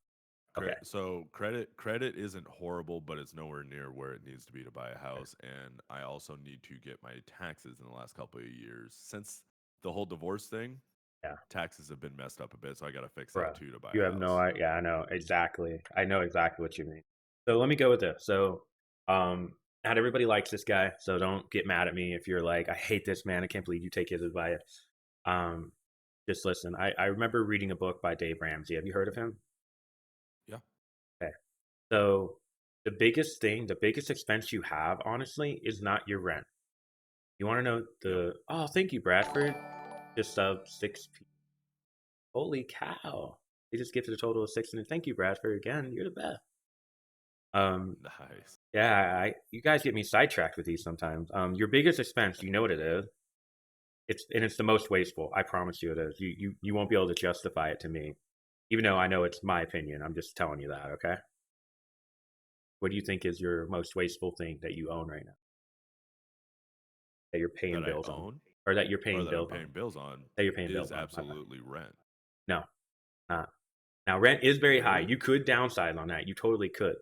Okay, So credit isn't horrible, but it's nowhere near where it needs to be to buy a house. And I also need to get my taxes in the last couple of years, since the whole divorce thing. yeah, Taxes have been messed up a bit, so I got to fix that bro, too to buy you a have no house. idea. Yeah, I know exactly. I know exactly what you mean. So let me go with this. So, not everybody likes this guy, so don't get mad at me if you're like, I hate this man. I can't believe you take his advice. Um, just listen. I remember reading a book by Dave Ramsey. Have you heard of him? Yeah. Okay. So the biggest expense you have, honestly, is not your rent. You want to know Yep. oh, thank you, Bradford. Just sub six. Holy cow. They just gifted a total of six. And thank you, Bradford. Again, you're the best. Nice. Yeah, you guys get me sidetracked with these sometimes. Your biggest expense, you know what it is. It's the most wasteful. I promise you it is. You won't be able to justify it to me, even though I know it's my opinion. I'm just telling you that. Okay. What do you think is your most wasteful thing that you own right now that you're paying That I bills on, own or that you're or paying that I'm bills on? paying bills on That you're paying bills is on. My bad. absolutely rent. No, not. Now rent is very high. Really? You could downsize on that. You totally could,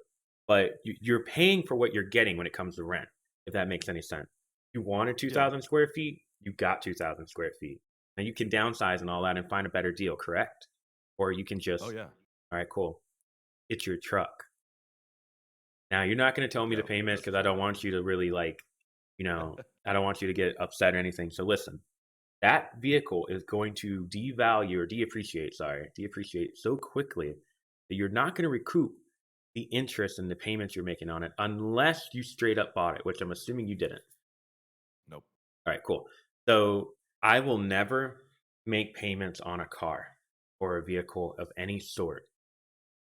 but you're paying for what you're getting when it comes to rent. If that makes any sense. You wanted Yeah. 2,000 square feet. You got 2,000 square feet. Now you can downsize and all that and find a better deal. Correct? Or you can Oh just, yeah. all right, cool. It's your truck. Now you're not going to tell me the No, payments that's because I don't true. want you to really I don't want you to get upset or anything. So listen, that vehicle is going to devalue or depreciate so quickly that you're not going to recoup the interest and the payments you're making on it unless you straight up bought it, which I'm assuming you didn't. Nope. All right, cool. So I will never make payments on a car or a vehicle of any sort.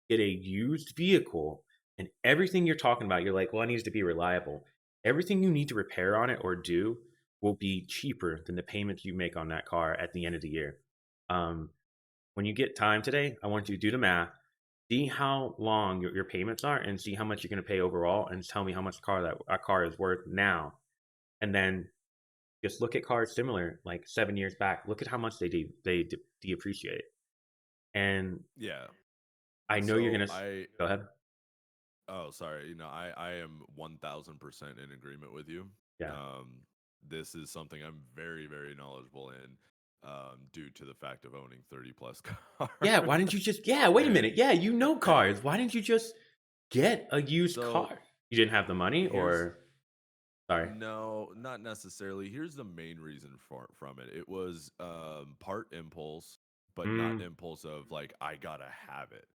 Get a used vehicle, and everything you're talking about, you're like, well, it needs to be reliable. Everything you need to repair on it or do will be cheaper than the payments you make on that car at the end of the year. Um, when you get time today, I want you to do the math, see how long your payments are, and see how much you're going to pay overall, and tell me how much a car is worth now. And then just look at cars similar, like 7 years back. Look at how much they depreciate. And Yeah. I know you're So gonna go ahead. oh, sorry. I am 1000% in agreement with you. Yeah. Um, this is something I'm very, very knowledgeable in, due to the fact of owning 30 plus Yeah, cars. why didn't you just yeah, wait a minute. And Yeah, you know cars. Why didn't you just get a used so car? You didn't have the money here's or sorry. no, not necessarily. Here's the main reason from it. It was part impulse, but not Mm, impulse of like I gotta have it.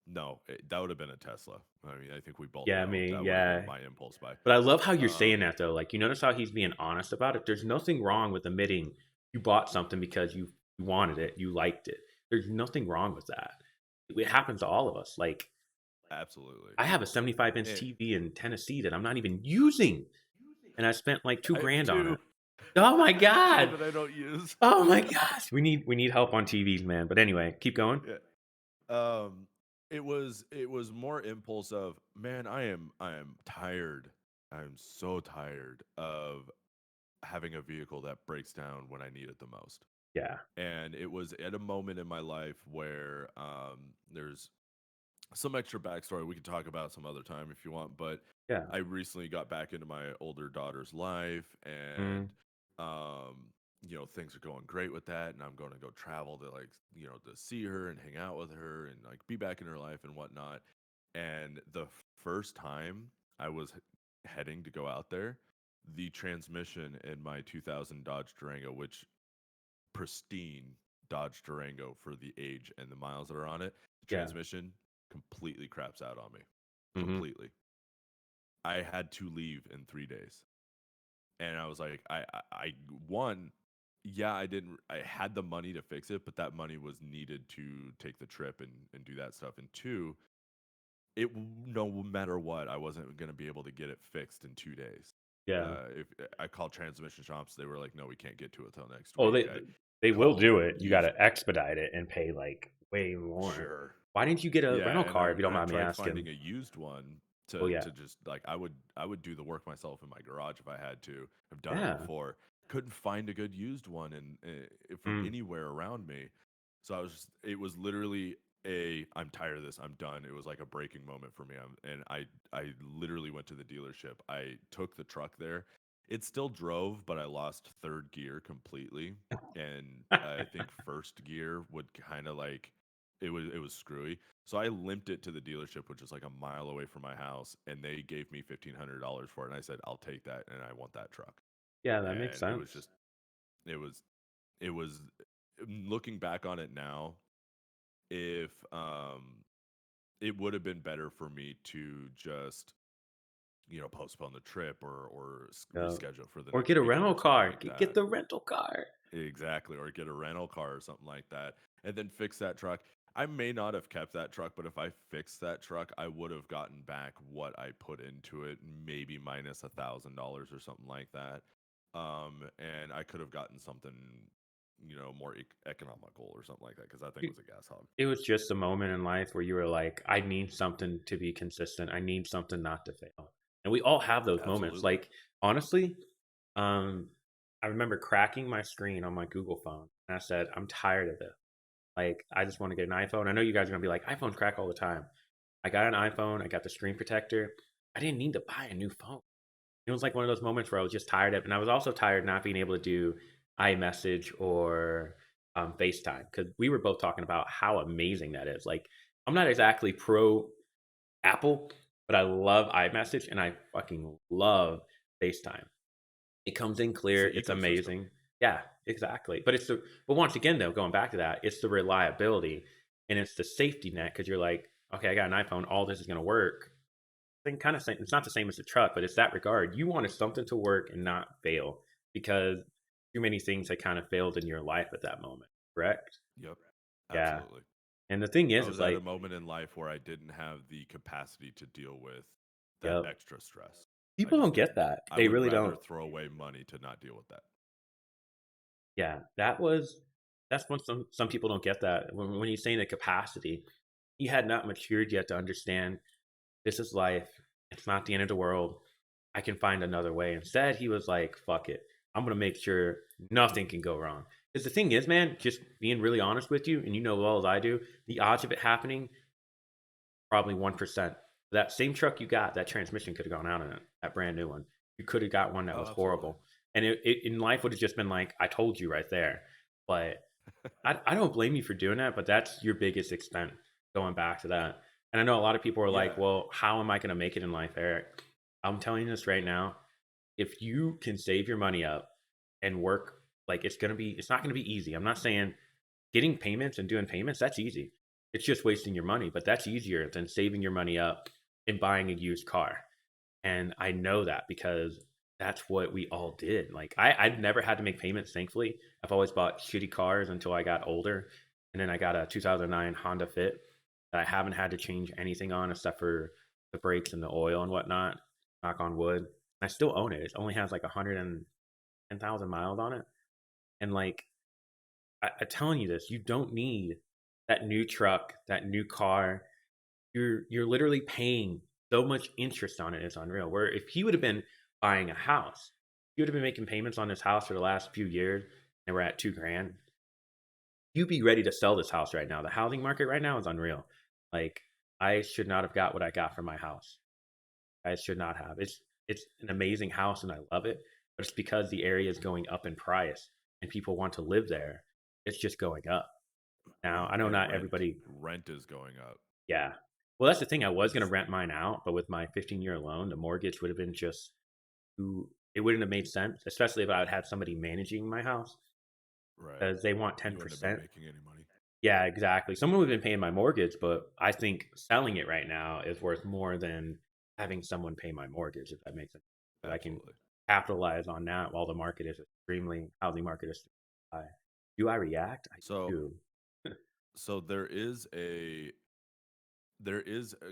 No, that would have been a Tesla. I mean, I think we both yeah, know me, that would have been yeah. my impulse buy. But I love how you're saying Um, that though. Like you notice how he's being honest about it. There's nothing wrong with admitting you bought something because you wanted it, you liked it. There's nothing wrong with that. It happens to all of us. Like Absolutely. I have a 75-inch And TV in Tennessee that I'm not even using, and I spent like two I have grand on two. it. Oh my I have two god! that I don't use. Oh my gosh! We need help on TVs, man. But anyway, keep going. Yeah. Um, it was more impulse of, man, I am tired. I'm so tired of having a vehicle that breaks down when I need it the most. Yeah, And it was at a moment in my life where there's some extra backstory we can talk about some other time if you want, but yeah. I recently got back into my older daughter's life, and Mm, um things are going great with that, and I'm going to go travel to, like, to see her and hang out with her and like be back in her life and whatnot. And the first time I was heading to go out there, the transmission in my 2000 Dodge Durango, which pristine Dodge Durango for the age and the miles that are on it, the yeah. transmission completely craps out on me. Hmm. Completely. I had to leave in 3 days. And I was like, one, yeah, I had the money to fix it, but that money was needed to take the trip and do that stuff. And two, no matter what, I wasn't going to be able to get it fixed in 2 days. Yeah. If I called transmission shops, they were like, "No, we can't get to it till next Oh, week." they I they will called do it. You got used, to expedite it and pay like way more. sure. Why didn't you get a Yeah, rental and car if you don't I mind me tried asking? finding a used one Oh to yeah, just like I would do the work myself in my garage if I had to. I've done it yeah. before. Couldn't find a good used one and from Mm, anywhere around me. So it was literally I'm tired of this. I'm done. It was like a breaking moment for me. And I literally went to the dealership. I took the truck there. It still drove, but I lost third gear completely. And I think first gear would kind of like it was screwy. So I limped it to the dealership, which is like a mile away from my house, and they gave me $1,500 for it. And I said, "I'll take that, and I want that truck." yeah, that makes And it was sense. just, it was, it was. Looking back on it now, if it would have been better for me to just postpone the trip or Yeah. reschedule for the Or next get a weekend rental or something car. like Get that. the rental car. Exactly, or get a rental car or something like that, and then fix that truck. I may not have kept that truck, but if I fixed that truck, I would have gotten back what I put into it, maybe minus $1,000 or something like that. And I could have gotten something, more economical or something like that because that thing It, was a gas hog. it was just a moment in life where you were like, I need something to be consistent. I need something not to fail. And we all have those moments. Absolutely. Like, honestly, um, I remember cracking my screen on my Google phone and I said, I'm tired of this. Like, I just want to get an iPhone. I know you guys are gonna be like, iPhones crack all the time. I got an iPhone, I got the screen protector. I didn't need to buy a new phone. It was like one of those moments where I was just tired of, and I was also tired not being able to do iMessage or FaceTime because we were both talking about how amazing that is. Like, I'm not exactly pro Apple, but I love iMessage and I fucking love FaceTime. It comes in It's clear, the it's ecosystem. amazing. Yeah, exactly. But once again though, going back to that, it's the reliability and it's the safety net because you're like, okay, I got an iPhone, all this is gonna work. Thing kind of same. It's not the same as a truck, but it's that regard. You wanted something to work and not fail because too many things had kind of failed in your life at that moment. Correct? Yep. Yeah. Absolutely. And the thing I is was at a like, moment in life where I didn't have the capacity to deal with that yep. extra stress. I People don't just get didn't. that. I They would really rather don't. throw away money to not deal with that. Yeah, that's when some people don't get that. When he's saying the capacity, he had not matured yet to understand this is life. It's not the end of the world. I can find another way. Instead, he was like, fuck it. I'm going to make sure nothing can go wrong. Because the thing is, man, just being really honest with you, and you know as well as I do, the odds of it happening, probably 1%. That same truck you got, that transmission could have gone out in it, that brand new one. You could have got one that Oh, was absolutely. horrible. And in life would have just been like, I told you right there. But I don't blame you for doing that, but that's your biggest expense going back to that. And I know a lot of people are like, Yeah. well, how am I going to make it in life, Eric? I'm telling you this right now. If you can save your money up and work, like it's not going to be easy. I'm not saying getting payments and doing payments, that's easy. It's just wasting your money, but that's easier than saving your money up and buying a used car. And I know that because that's what we all did. Like I'd never had to make payments, thankfully. I've always bought shitty cars until I got older. And then I got a 2009 Honda Fit that I haven't had to change anything on except for the brakes and the oil and whatnot. Knock on wood. I still own it. It only has like 110,000 miles on it. And like I'm telling you this, you don't need that new truck, that new car. You're literally paying so much interest on it. It's unreal. Where if he would have been buying a house, he would have been making payments on this house for the last few years, and we're at 2 grand. You'd be ready to sell this house right now. The housing market right now is unreal. Like I should not have got what I got for my house. I should not have. It's an amazing house and I love it, but it's because the area is going up in price and people want to live there. It's just going up. Now, I know And not rent. everybody, Rent is going up. yeah. Well, that's the thing. I was going to It's rent mine out, but with my 15-year loan, the mortgage would have been just too, it wouldn't have made sense, especially if I had had somebody managing my house right. because they want You wouldn't have been 10%. making any money. Yeah, exactly. Someone would have been paying my mortgage, but I think selling it right now is worth more than having someone pay my mortgage, if that makes sense. But I can Absolutely. capitalize on that while the market is housing market is high. Do I react? I So do. so there is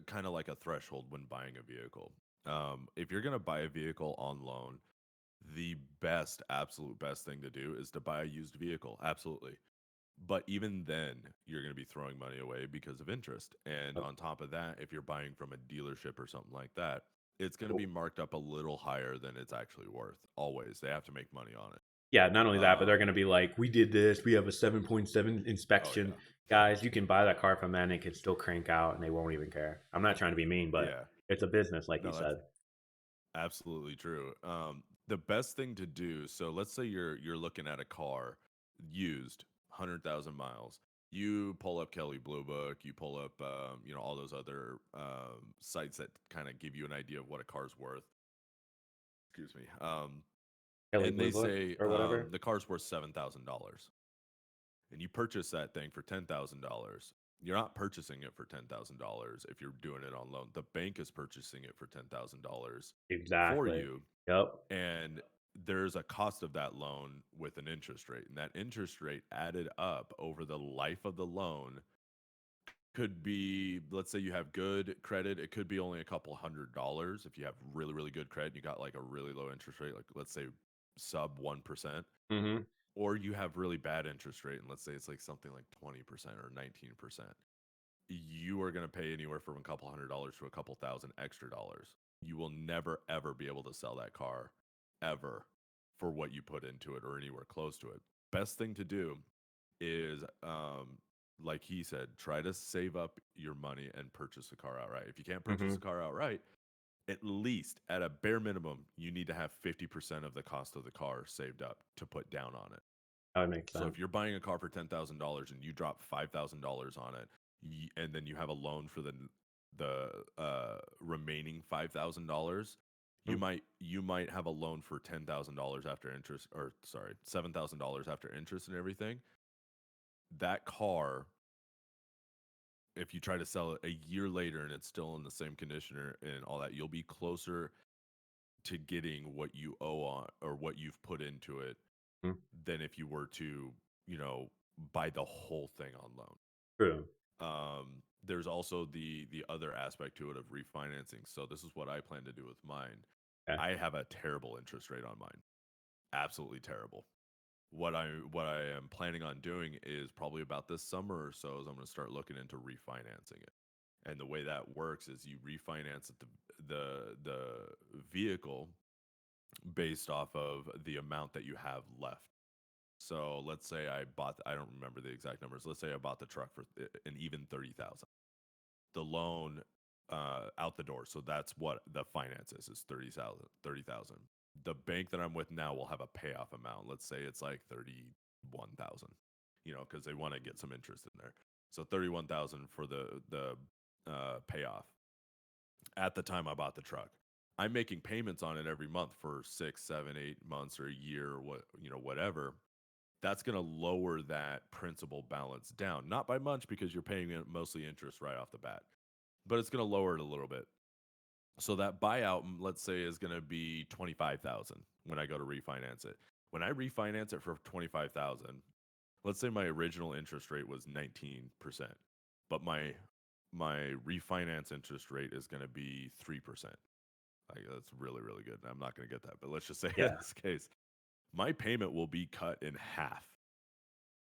kind of like a threshold when buying a vehicle. If you're gonna buy a vehicle on loan, the absolute best thing to do is to buy a used vehicle. Absolutely. But even then, you're going to be throwing money away because of interest. And Yep. on top of that, if you're buying from a dealership or something like that, it's going to Cool. be marked up a little higher than it's actually worth. Always. They have to make money on it. Yeah, not only that, but they're Um, going to be like, we did this. We have a 7.7 oh, inspection. yeah. Guys, you can buy that car from them and it can still crank out and they won't even care. I'm not trying to be mean, but Yeah. it's a business, like you No, that's said. absolutely true. The best thing to do, so let's say you're looking at a car used, 100,000 miles. You pull up Kelly Blue Book, you pull up all those other sites that kind of give you an idea of what a car's worth. Excuse me. Kelly And Blue they Book say or whatever. the car's worth $7,000, and you purchase that thing for $10,000. You're not purchasing it for $10,000 if you're doing it on loan. The bank is purchasing it for $10,000 for Exactly. you, Yep. and there's a cost of that loan with an interest rate, and that interest rate added up over the life of the loan could be, let's say you have good credit, it could be only a couple $100 if you have really, really good credit. You got like a really low interest rate, like let's say sub 1%, Mm-hmm. or you have really bad interest rate, and let's say it's like something like 20% or 19%. You are going to pay anywhere from a couple $100 to a couple thousand extra dollars. You will never ever be able to sell that car ever for what you put into it or anywhere close to it. Best thing to do is like he said, try to save up your money and purchase a car outright. If you can't purchase Mm-hmm. a car outright, at least at a bare minimum, you need to have 50% of the cost of the car saved up to put down on it. That would make So sense. if you're buying a car for $10,000 and you drop $5,000 on it, and then you have a loan for the remaining $5,000, you might have a loan for $10,000 after interest, or sorry, $7,000 after interest and everything. That car, if you try to sell it a year later and it's still in the same condition and all that, you'll be closer to getting what you owe on or what you've put into it Mhm. than if you were to, buy the whole thing on loan. True. There's also the other aspect to it of refinancing. So this is what I plan to do with mine. Okay. I have a terrible interest rate on mine. Absolutely terrible. What I am planning on doing is probably about this summer or so is I'm going to start looking into refinancing it. And the way that works is you refinance the vehicle based off of the amount that you have left. So let's say I don't remember the exact numbers. Let's say I bought the truck for an even 30,000. The loan out the door. So that's what the finance is 30,000. The bank that I'm with now will have a payoff amount. Let's say it's like 31,000, because they want to get some interest in there. So 31,000 for the payoff. At the time I bought the truck, I'm making payments on it every month for 6, 7, 8 months or a year or whatever. That's going to lower that principal balance down. Not by much because you're paying mostly interest right off the bat, but it's going to lower it a little bit. So that buyout, let's say, is going to be 25,000 when I go to refinance it. When I refinance it for 25,000, let's say my original interest rate was 19%, but my refinance interest rate is going to be 3%. Like, that's really, really good. I'm not going to get that, but let's just say in Yeah. this case, my payment will be cut in half.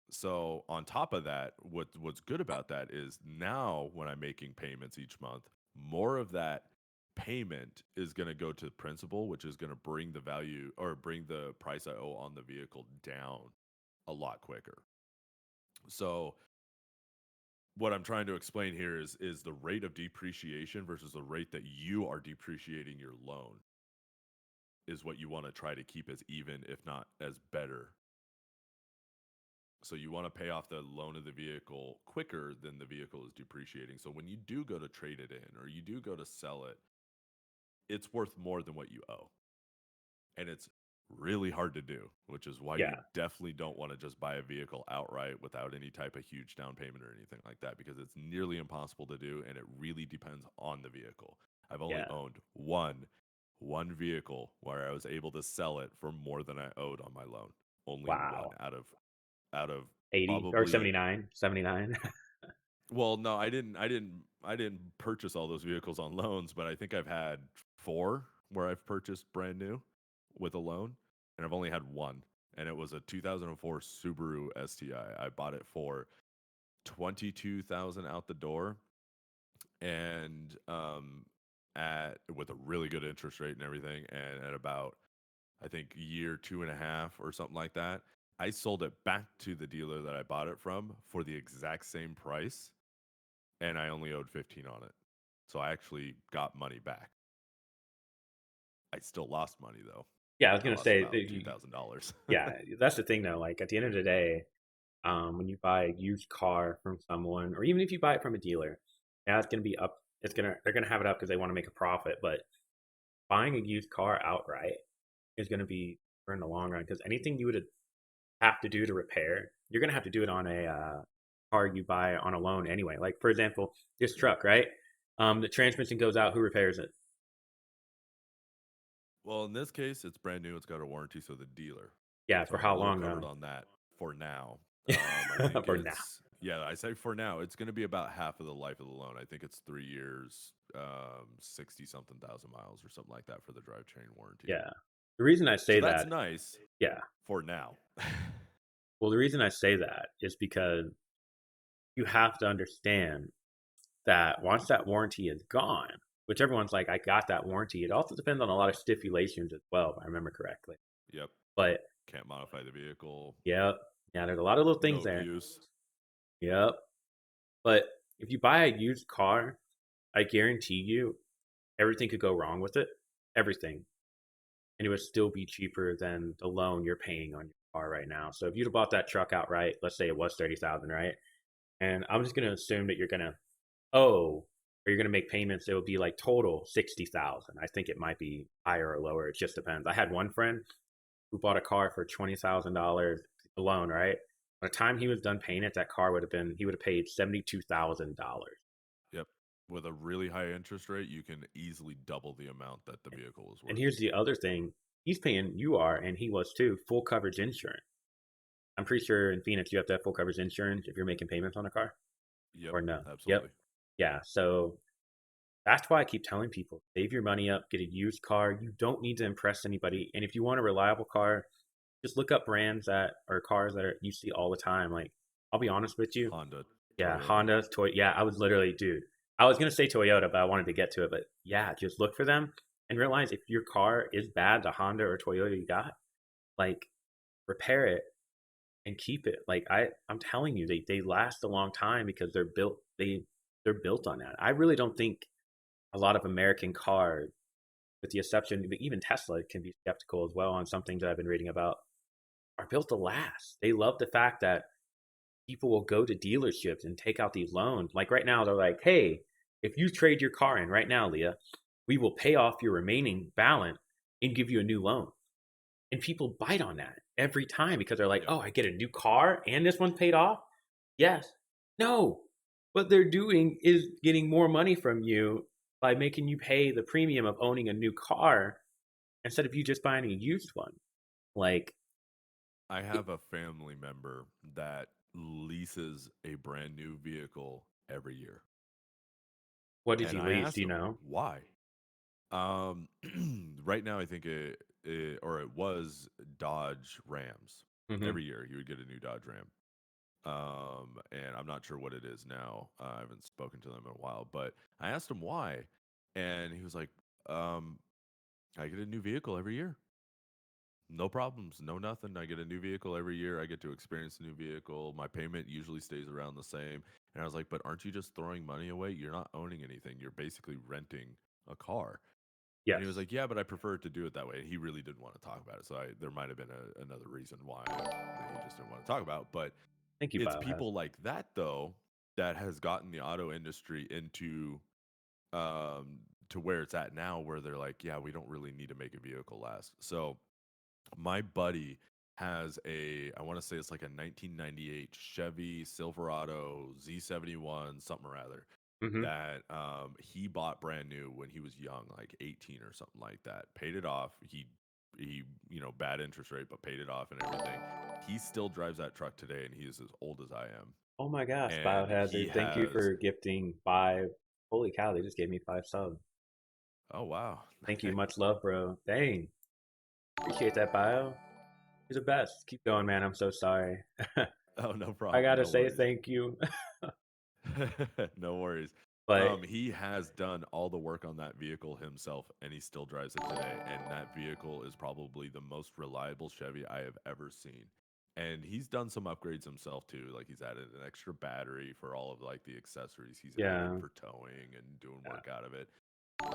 So on top of that, what's good about that is now when I'm making payments each month, more of that payment is going to go to the principal, which is going to bring the value or bring the price I owe on the vehicle down a lot quicker. So what I'm trying to explain here is the rate of depreciation versus the rate that you are depreciating your loan is what you want to try to keep as even, if not as better. So you want to pay off the loan of the vehicle quicker than the vehicle is depreciating. So when you do go to trade it in or you do go to sell it, it's worth more than what you owe. And it's really hard to do, which is why you Yeah. definitely don't want to just buy a vehicle outright without any type of huge down payment or anything like that, because it's nearly impossible to do. And it really depends on the vehicle. I've only Yeah. owned one vehicle where I was able to sell it for more than I owed on my loan. Only one Wow. out of 80 or probably 79. 79. well, no, I didn't purchase all those vehicles on loans, but I think I've had 4 where I've purchased brand new with a loan, and I've only had one, and it was a 2004 Subaru STI. I bought it for 22,000 out the door, and at with a really good interest rate and everything, and at about I think year 2.5 or something like that, I sold it back to the dealer that I bought it from for the exact same price, and I only owed 15 on it. So I actually got money back. I still lost money though. Yeah, I was I gonna lost say, about $2,000. yeah, that's the thing though. Like at the end of the day, when you buy a used car from someone, or even if you buy it from a dealer, yeah, it's gonna be up. They're gonna have it up because they want to make a profit. But buying a used car outright is gonna be for in the long run, because anything you would have to do to repair, you're gonna have to do it on a car you buy on a loan anyway. Like for example, this Yeah. truck, right? The transmission goes out. Who repairs it? Well, in this case, it's brand new. It's got a warranty, so the dealer. Yeah, So for I'm a how little long covered though? on that for now. I think For now. Yeah, I say for now, it's going to be about half of the life of the loan. I think it's 3 years, 60 something thousand miles or something like that for the drivetrain warranty. Yeah. The reason I So say that's that, nice yeah. for now. Well, the reason I say that is because you have to understand that once that warranty is gone, which everyone's like, I got that warranty. It also depends on a lot of stipulations as well, if I remember correctly. Yep. But Can't modify the vehicle. yeah, there's a lot of little things No there. abuse. Yep. But if you buy a used car, I guarantee you everything could go wrong with it. Everything. And it would still be cheaper than the loan you're paying on your car right now. So if you'd have bought that truck outright, let's say it was 30,000, right? And I'm just gonna assume that you're gonna owe or you're gonna make payments, it would be like total 60,000. I think it might be higher or lower. It just depends. I had one friend who bought a car for $20,000 alone, right? By the time he was done paying it, that car would have been he would have paid $72,000. Yep. With a really high interest rate, you can easily double the amount that the vehicle was worth. And here's the other thing: he's paying, you are, and he was too, full coverage insurance. I'm pretty sure in Phoenix you have to have full coverage insurance if you're making payments on a car, Yep. or no? Absolutely. Yep. Yeah. So that's why I keep telling people save your money up, get a used car. You don't need to impress anybody. And if you want a reliable car, just look up brands that are cars that you see all the time. Like, I'll be honest with you. Honda. Yeah, Toyota. Honda, Toyota. Yeah, I was literally, dude. I was gonna say Toyota, but I wanted to get to it. But yeah, just look for them and realize if your car is bad, the Honda or Toyota you got, like, repair it and keep it. Like I'm telling you, they last a long time because they're built on that. I really don't think a lot of American cars, with the exception of even Tesla, can be skeptical as well on some things that I've been reading about, are built to last. They love the fact that people will go to dealerships and take out these loans. Like right now, they're like, hey, if you trade your car in right now, Leah, we will pay off your remaining balance and give you a new loan. And people bite on that every time because they're like, Yep. oh, I get a new car and this one's paid off? Yes. No. What they're doing is getting more money from you by making you pay the premium of owning a new car instead of you just buying a used one. Like, I have a family member that leases a brand new vehicle every year. what did And he I lease? asked Do you him, know? why? Um, right now, I think it was Dodge Rams. Mm-hmm. Every year, you would get a new Dodge Ram. And I'm not sure what it is now. I haven't spoken to them in a while, but I asked him why, and he was like, um, "I get a new vehicle every year. No problems, no nothing. I get a new vehicle every year. I get to experience a new vehicle. My payment usually stays around the same." And I was like, "But aren't you just throwing money away? You're not owning anything. You're basically renting a car." And Yes. he was like, "Yeah, but I prefer to do it that way." And he really didn't want to talk about it. So there might have been another reason why he just didn't want to talk about. But Thank you, it's Biohazard. people like that though that has gotten the auto industry into um to where it's at now, where they're like, yeah, we don't really need to make a vehicle last. So my buddy has I want to say it's like a 1998 Chevy Silverado Z71 something or other Mm-hmm. that he bought brand new when he was young, like 18 or something like that. Paid it off. He bad interest rate, but paid it off and everything. He still drives that truck today, and he is as old as I am. Oh my gosh, And he Biohazard. Thank you has for gifting 5. Holy cow, they just gave me 5 subs. oh wow. Thank you. Much love, bro. Dang. Appreciate that, Bio. You're the best. Keep going, man. I'm so sorry. Oh, no I problem. gotta No say worries. thank you. No worries. But He has done all the work on that vehicle himself, and he still drives it today. And that vehicle is probably the most reliable Chevy I have ever seen. And he's done some upgrades himself too. Like he's added an extra battery for all of like the accessories he's added yeah, for towing and doing work out of it.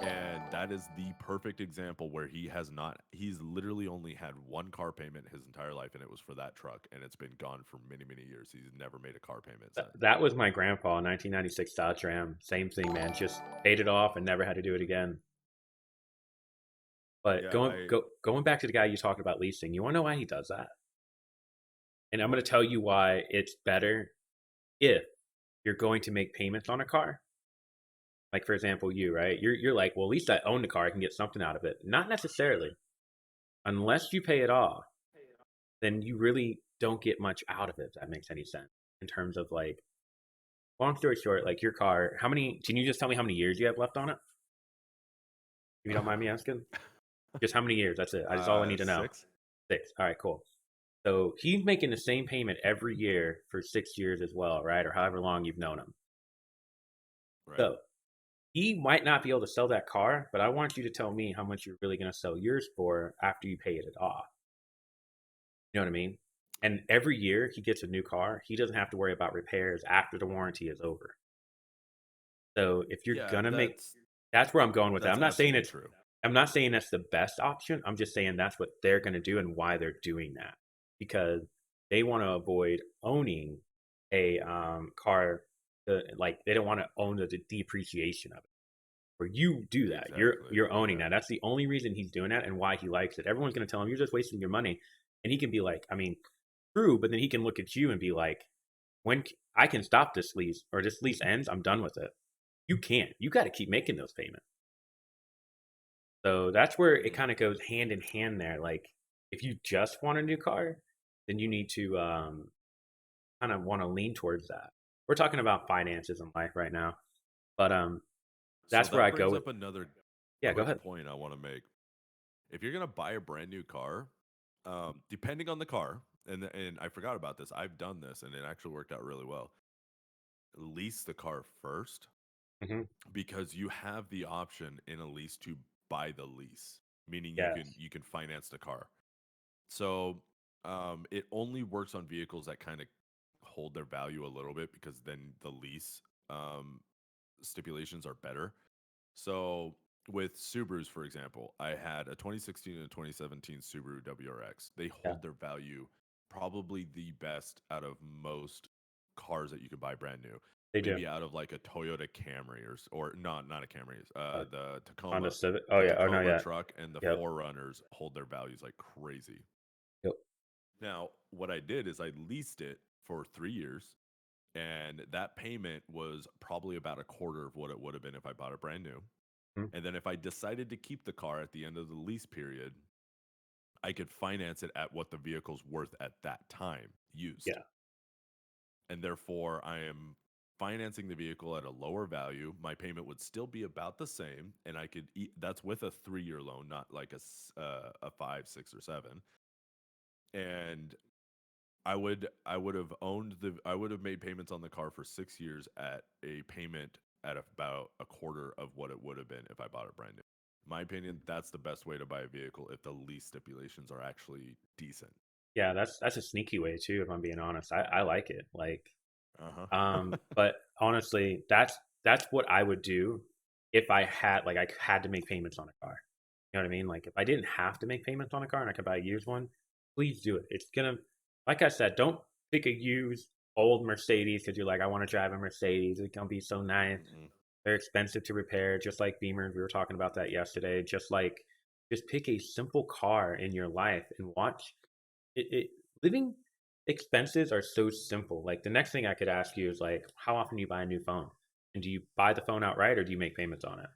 And that is the perfect example where he's literally only had one car payment his entire life, and it was for that truck, and it's been gone for many, many years. He's never made a car payment since. that was my grandpa, 1996 Dodge Ram. Same thing, man. Just paid it off and never had to do it again. But Yeah, going back to the guy you talked about leasing, you want to know why he does that? And I'm going what? to tell you why it's better if you're going to make payments on a car. Like for example, you, right? You're like, well, at least I own the car. I can get something out of it. Not necessarily. Unless you pay it off, then you really don't get much out of it. If that makes any sense in terms of like long story short, like your car, how many? Can you just tell me how many years you have left on it? If you don't mind me asking, just how many years? That's it. That's all I need to know. 6. 6. All right, cool. So he's making the same payment every year for 6 years as well, right? Or however long you've known him. Right. So he might not be able to sell that car, but I want you to tell me how much you're really going to sell yours for after you pay it off. You know what I mean? And every year he gets a new car, he doesn't have to worry about repairs after the warranty is over. So if you're Yeah, gonna make, that's where I'm going with that. that's absolutely true. I'm not saying that's the best option. I'm just saying that's what they're going to do and why they're doing that, because they want to avoid owning a car. Like they don't want to own the depreciation of it. Where you do that, you're Exactly. you're owning Yeah. that. That's the only reason he's doing that and why he likes it. Everyone's going to tell him you're just wasting your money, and he can be like, I mean, true, but then he can look at you and be like, when I can stop this lease or this lease ends, I'm done with it. You can't. You got to keep making those payments. So that's where it Mhm. kind of goes hand in hand there. Like if you just want a new car, then you need to kind of want to lean towards that. We're talking about finances in life right now, but So that's where that I go brings with. up another Yeah, go quick ahead. point I want to make. If you're gonna buy a brand new car, depending on the car, and I forgot about this, I've done this and it actually worked out really well. Lease the car first Hmm. because you have the option in a lease to buy the lease, meaning Yes, you can finance the car. So it only works on vehicles that kind of hold their value a little bit because then the lease um, stipulations are better. So with Subarus, for example, I had a 2016 and a 2017 Subaru WRX. They yeah, hold their value probably the best out of most cars that you could buy brand new. they do. Maybe out of like a Toyota Camry or not a Camry, Uh, the Honda Tacoma. Civic. Oh The yeah. Oh no, Tacoma yeah. truck and the Yep. Forerunners hold their values like crazy. Yep. Now, what I did is I leased it for 3 years, and that payment was probably about a quarter of what it would have been if I bought it brand new. Mhm. And then if I decided to keep the car at the end of the lease period, I could finance it at what the vehicle's worth at that time used. Yeah. And therefore, I am financing the vehicle at a lower value. My payment would still be about the same. And I could eat that's with a 3 year loan, not like a 5, 6, or 7. And I would have made payments on the car for 6 years at a payment at about a quarter of what it would have been if I bought it brand new. In my opinion, that's the best way to buy a vehicle if the lease stipulations are actually decent. Yeah. That's a sneaky way too. If I'm being honest, I like it. Like, Uh-huh. but honestly, that's what I would do if I had like I had to make payments on a car. You know what I mean? Like if I didn't have to make payments on a car and I could buy a used one, please do it. It's gonna, like I said, don't pick a used old Mercedes because you're like, I want to drive a Mercedes. It's gonna be so nice. Mm-mm. They're expensive to repair, just like Beamers. We were talking about that yesterday. Just pick a simple car in your life and watch it. Living expenses are so simple. Like the next thing I could ask you is like, how often do you buy a new phone? And do you buy the phone outright or do you make payments on it?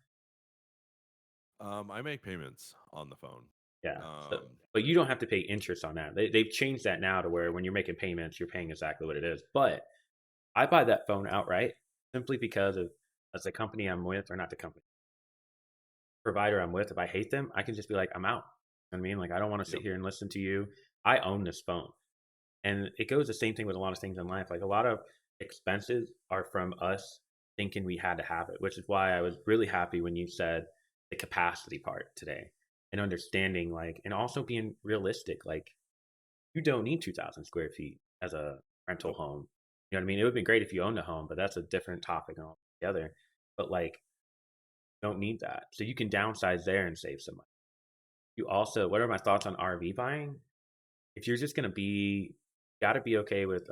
I make payments on the phone. Yeah. So, Um, but you don't have to pay interest on that. They've changed that now to where when you're making payments, you're paying exactly what it is. But I buy that phone outright simply because of as the company I'm with, or not the company provider I'm with. If I hate them, I can just be like, I'm out. You know what I mean, like I don't want to sit yep. here and listen to you. I own this phone. And it goes the same thing with a lot of things in life. Like a lot of expenses are from us thinking we had to have it, which is why I was really happy when you said the capacity part today and understanding like, and also being realistic. Like you don't need 2,000 square feet as a rental Nope. home. You know what I mean? It would be great if you owned a home, but that's a different topic altogether. But like, you don't need that. So you can downsize there and save some money. You also, what are my thoughts on RV buying? If you're just going to be, got to be okay with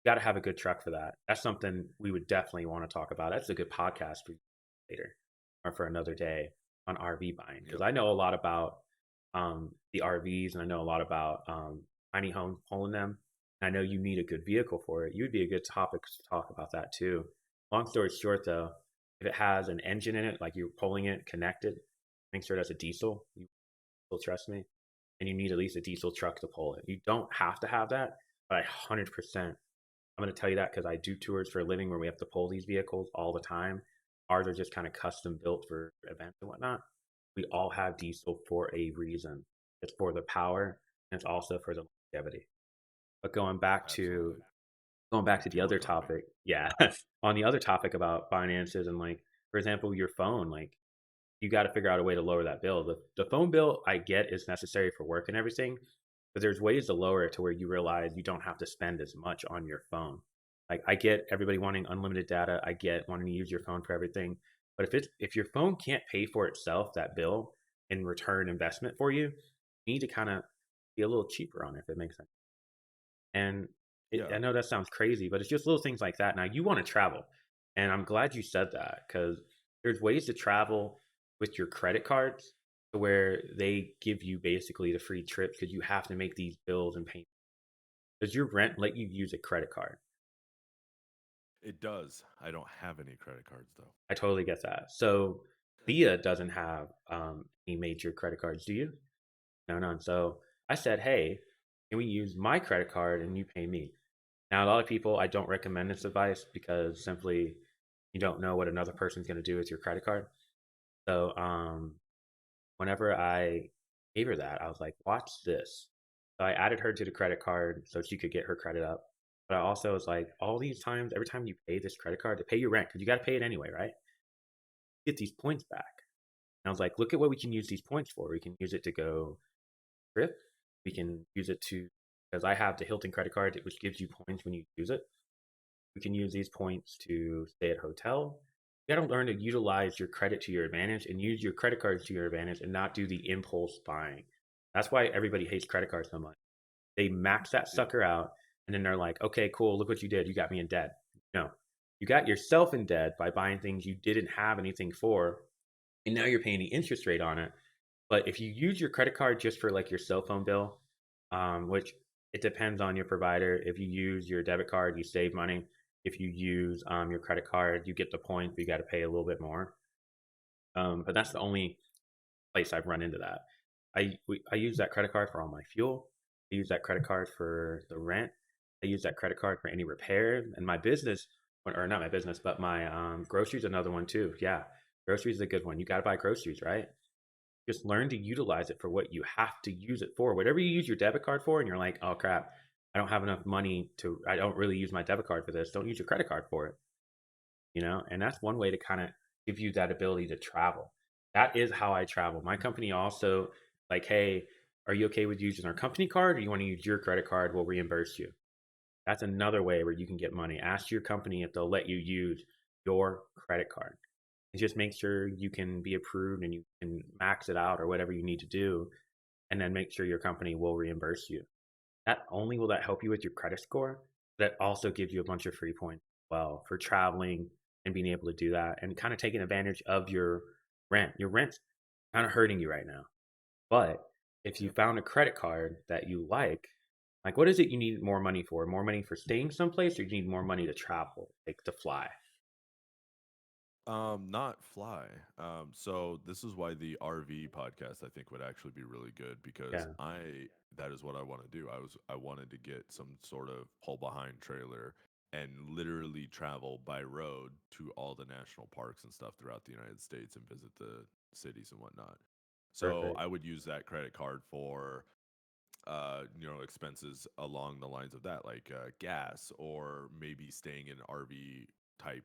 got to have a good truck for that. That's something we would definitely want to talk about. That's a good podcast for later or for another day on RV buying because Yep. I know a lot about the RVs and I know a lot about tiny homes pulling them. And I know you need a good vehicle for it. You'd be a good topic to talk about that too. Long story short, though, if it has an engine in it, like you're pulling it connected, make sure that's a diesel. You will trust me, and you need at least a diesel truck to pull it. You don't have to have that, but I 100% I'm going to tell you that because I do tours for a living where we have to pull these vehicles all the time. Ours are just kind of custom built for events and whatnot. We all have diesel for a reason. It's for the power and it's also for the longevity. But Absolutely. going back to the Fuel other economy. topic, yeah, on the other topic about finances and like, for example, your phone, like you got to figure out a way to lower that bill. The phone bill I get is necessary for work and everything, but there's ways to lower it to where you realize you don't have to spend as much on your phone. Like I get everybody wanting unlimited data, I get wanting to use your phone for everything, but if your phone can't pay for itself that bill in return investment for you, you need to kind of be a little cheaper on it if it makes sense. And Yeah. I know that sounds crazy, but it's just little things like that. Now you want to travel, and I'm glad you said that because there's ways to travel with your credit cards to where they give you basically the free trips because you have to make these bills and payments. Does your rent let you use a credit card? It does. I don't have any credit cards though. I totally get that. So Via doesn't have any major credit cards, do you? No, none. So I said, hey, can we use my credit card and you pay me? Now, a lot of people, I don't recommend this advice because simply you don't know what another person's going to do with your credit card. So, whenever I gave her that, I was like, watch this. So I added her to the credit card so she could get her credit up. But I also was like, all these times, every time you pay this credit card to pay your rent, because you got to pay it anyway, right? Get these points back. And I was like, look at what we can use these points for. We can use it to go trip. We can use it to, because I have the Hilton credit card, which gives you points when you use it. We can use these points to stay at a hotel. You got to learn to utilize your credit to your advantage and use your credit cards to your advantage and not do the impulse buying. That's why everybody hates credit cards so much. They max that Yeah. sucker out and then they're like, okay, cool, look what you did. You got me in debt. No, you got yourself in debt by buying things you didn't have anything for. And now you're paying the interest rate on it. But if you use your credit card just for like your cell phone bill, which it depends on your provider. If you use your debit card, you save money. If you use your credit card, you get the point, but you got to pay a little bit more. But that's the only place I've run into that. I use that credit card for all my fuel. I use that credit card for the rent. I use that credit card for any repair. And my business, or not my business, but my groceries, another one too. Yeah, groceries is a good one. You got to buy groceries, right? Just learn to utilize it for what you have to use it for. Whatever you use your debit card for, and you're like, oh crap, I don't have enough money to, I don't really use my debit card for this. Don't use your credit card for it, you know? And that's one way to kind of give you that ability to travel. That is how I travel. My company also, like, hey, are you okay with using our company card or you want to use your credit card? We'll reimburse you. That's another way where you can get money. Ask your company if they'll let you use your credit card. And just make sure you can be approved and you can max it out or whatever you need to do, and then make sure your company will reimburse you. Not only will that help you with your credit score, that also gives you a bunch of free points as well for traveling and being able to do that and kind of taking advantage of your rent. Your rent's kind of hurting you right now. But if you Yep. found a credit card that you like what is it you need more money for? More money for staying someplace or you need more money to travel, like to fly? Not fly. So this is why the RV podcast I think would actually be really good because Yeah. that is what I want to do. I wanted to get some sort of pull behind trailer and literally travel by road to all the national parks and stuff throughout the United States and visit the cities and whatnot. So Perfect. I would use that credit card for expenses along the lines of that, like gas or maybe staying in RV type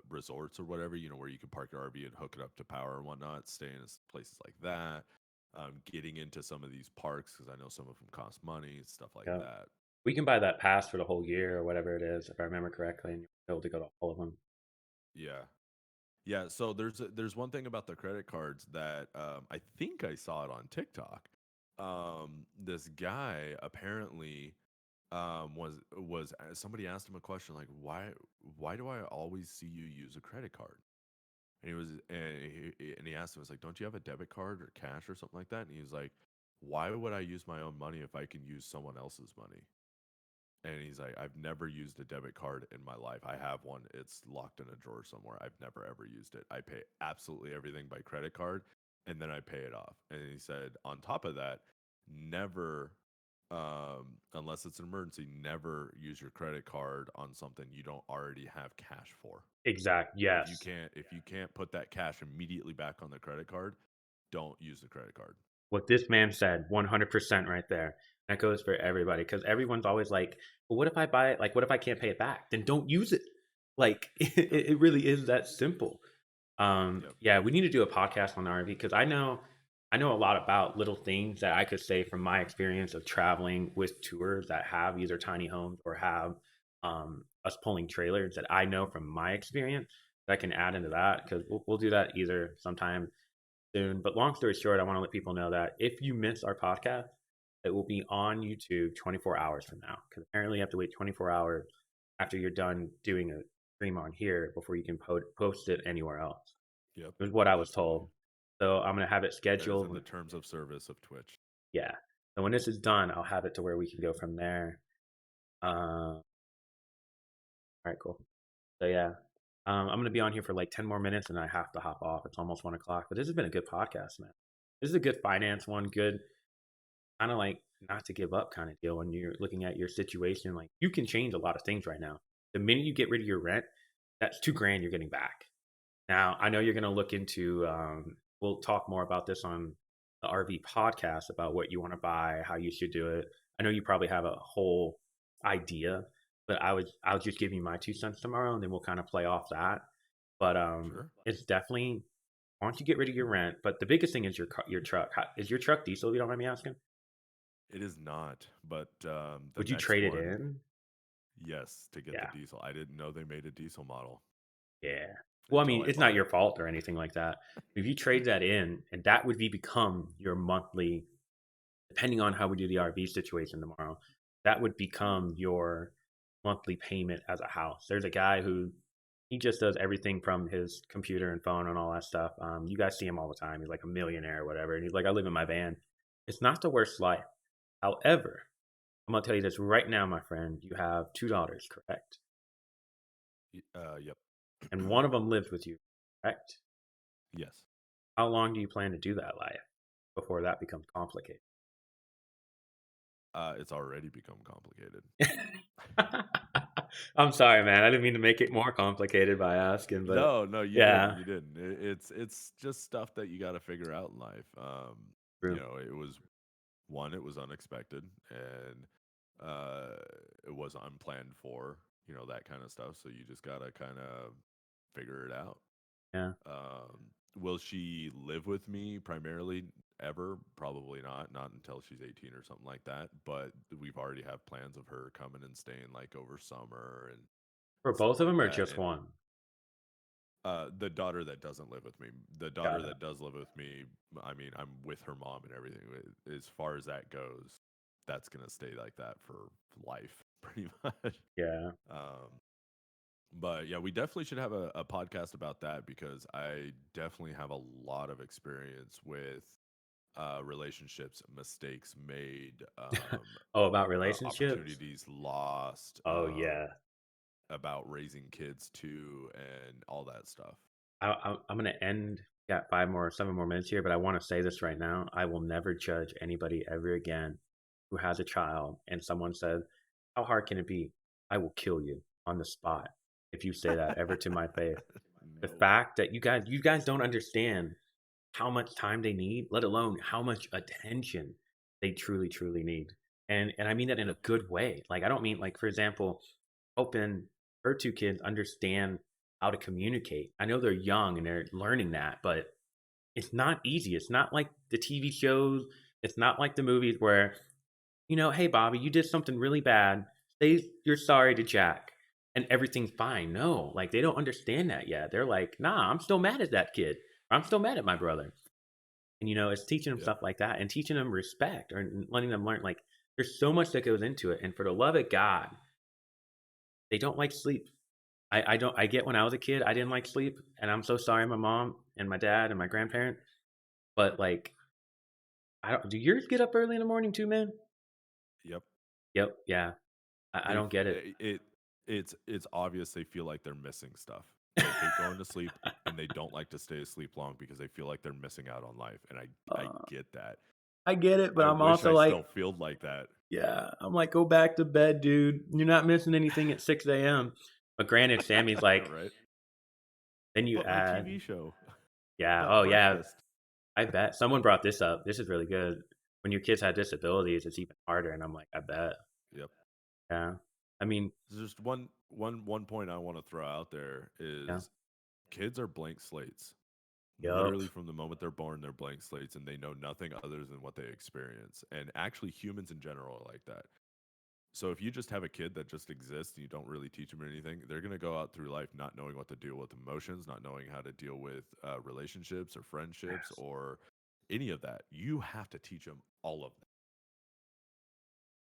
resorts or whatever, where you can park your RV and hook it up to power and whatnot, stay in places like that. Getting into some of these parks because I know some of them cost money, stuff like Yeah. that. We can buy that pass for the whole year or whatever it is, if I remember correctly, and you're able to go to all of them. Yeah. Yeah, so there's one thing about the credit cards that I think I saw it on TikTok. This guy apparently somebody asked him a question like why do I always see you use a credit card? And he asked him, was like, don't you have a debit card or cash or something like that? And he was like, why would I use my own money if I can use someone else's money? And he's like, I've never used a debit card in my life. I have one. It's locked in a drawer somewhere. I've never ever used it. I pay absolutely everything by credit card and then I pay it off. And he said, on top of that, never unless it's an emergency, never use your credit card on something you don't already have cash for. Exact. Yes. If you can't put that cash immediately back on the credit card, don't use the credit card. What this man said, 100% right there. That goes for everybody because everyone's always like, well, what if I buy it? Like, what if I can't pay it back? Then don't use it. Like, it really is that simple. Yep. Yeah, we need to do a podcast on the RV because I know a lot about little things that I could say from my experience of traveling with tours that have either tiny homes or have us pulling trailers that I know from my experience that I can add into that because we'll do that either sometime soon. But long story short, I want to let people know that if you miss our podcast, it will be on YouTube 24 hours from now because apparently you have to wait 24 hours after you're done doing a stream on here before you can post it anywhere else. Yep. It was what I was Absolutely. told. So I'm going to have it That is scheduled. in the terms of service of Twitch. Yeah. So when this is done, I'll have it to where we can go from there. All right, cool. So yeah, I'm going to be on here for like 10 more minutes and I have to hop off. It's almost 1 o'clock, but this has been a good podcast, man. This is a good finance one. Good, kind of like not to give up kind of deal when you're looking at your situation. Like you can change a lot of things right now. The minute you get rid of your rent, that's $2,000 you're getting back. Now, I know you're going to look into, we'll talk more about this on the RV podcast about what you want to buy, how you should do it. I know you probably have a whole idea, but I'll just give you my 2 cents tomorrow and then we'll kind of play off that. But Sure. it's definitely, why don't you get rid of your rent? But the biggest thing is your truck. Is your truck diesel, if you don't mind me asking? It is not, but the Would you next trade it one, in? yes, to get Yeah. the diesel. I didn't know they made a diesel model Yeah. Well, I until mean, I it's bought not it. your fault or anything like that. If you trade that in, and that would become your monthly, depending on how we do the RV situation tomorrow, that would become your monthly payment as a house. There's a guy who he just does everything from his computer and phone and all that stuff. You guys see him all the time. He's like a millionaire or whatever, and he's like, I live in my van. It's not the worst life. However, I'm gonna tell you this right now, my friend. You have two daughters, correct? Yep. And one of them lives with you, correct? Yes. How long do you plan to do that life before that becomes complicated? It's already become complicated. I'm sorry, man. I didn't mean to make it more complicated by asking, but No, you yeah, didn't. You didn't. It's just stuff that you got to figure out in life. You true. know, it was unexpected, and it was unplanned for. You know, that kind of stuff. So you just gotta kind of figure it out. Yeah. Will she live with me primarily ever? Probably not. Not until she's 18 or something like that. But we've already have plans of her coming and staying like over summer and For stuff both of like them or that. just And one? the daughter that doesn't live with me, the daughter Got it. that does live with me, I mean, I'm with her mom and everything. As far as that goes, that's gonna stay like that for life, pretty much. Yeah. Um, but yeah, we definitely should have a podcast about that because I definitely have a lot of experience with relationships, mistakes made, Oh, about relationships? opportunities lost, Oh, yeah. about raising kids too, and all that stuff. I'm going to end. Got 7 more minutes here, but I want to say this right now. I will never judge anybody ever again who has a child and someone says, how hard can it be? I will kill you on the spot if you say that ever to my face. The No. fact that you guys don't understand how much time they need, let alone how much attention they truly need. And I mean that in a Yep. good way. Like I don't mean like for example, helping her two kids understand how to communicate. I know they're young and they're learning that, but it's not easy. It's not like the TV shows. It's not like the movies where, hey Bobby, you did something really bad. Say you're sorry to Jack and everything's fine. No, like they don't understand that yet. They're like, nah, I'm still mad at that kid. I'm still mad at my brother. And it's teaching them Yep. stuff like that and teaching them respect or letting them learn. Like there's so much that goes into it. And for the love of God, they don't like sleep. I don't. I get when I was a kid, I didn't like sleep, and I'm so sorry, my mom and my dad and my grandparent. But like, I don't. Do yours get up early in the morning too, man? Yep. Yep. Yeah. I They don't get it. it's obvious they feel like they're missing stuff. They hate going to sleep and they don't like to stay asleep long because they feel like they're missing out on life. And I Uh, get that. I get it, but I I'm wish also I like, still feel like that. Yeah, I'm like, go back to bed, dude. You're not missing anything at 6 a.m. But granted, Sammy's like, Right? then you But my add, TV show, yeah, not oh yeah, breakfast. I bet someone brought this up. This is really good. When your kids have disabilities, it's even harder. And I'm like, I bet. Yep. Yeah. I mean, There's just one point I want to throw out there yeah. is kids are blank slates. Yup. Literally from the moment they're born, they're blank slates and they know nothing other than what they experience. And actually, humans in general are like that. So if you just have a kid that just exists and you don't really teach them anything, they're going to go out through life not knowing what to deal with emotions, not knowing how to deal with relationships or friendships Yes. or any of that. You have to teach them all of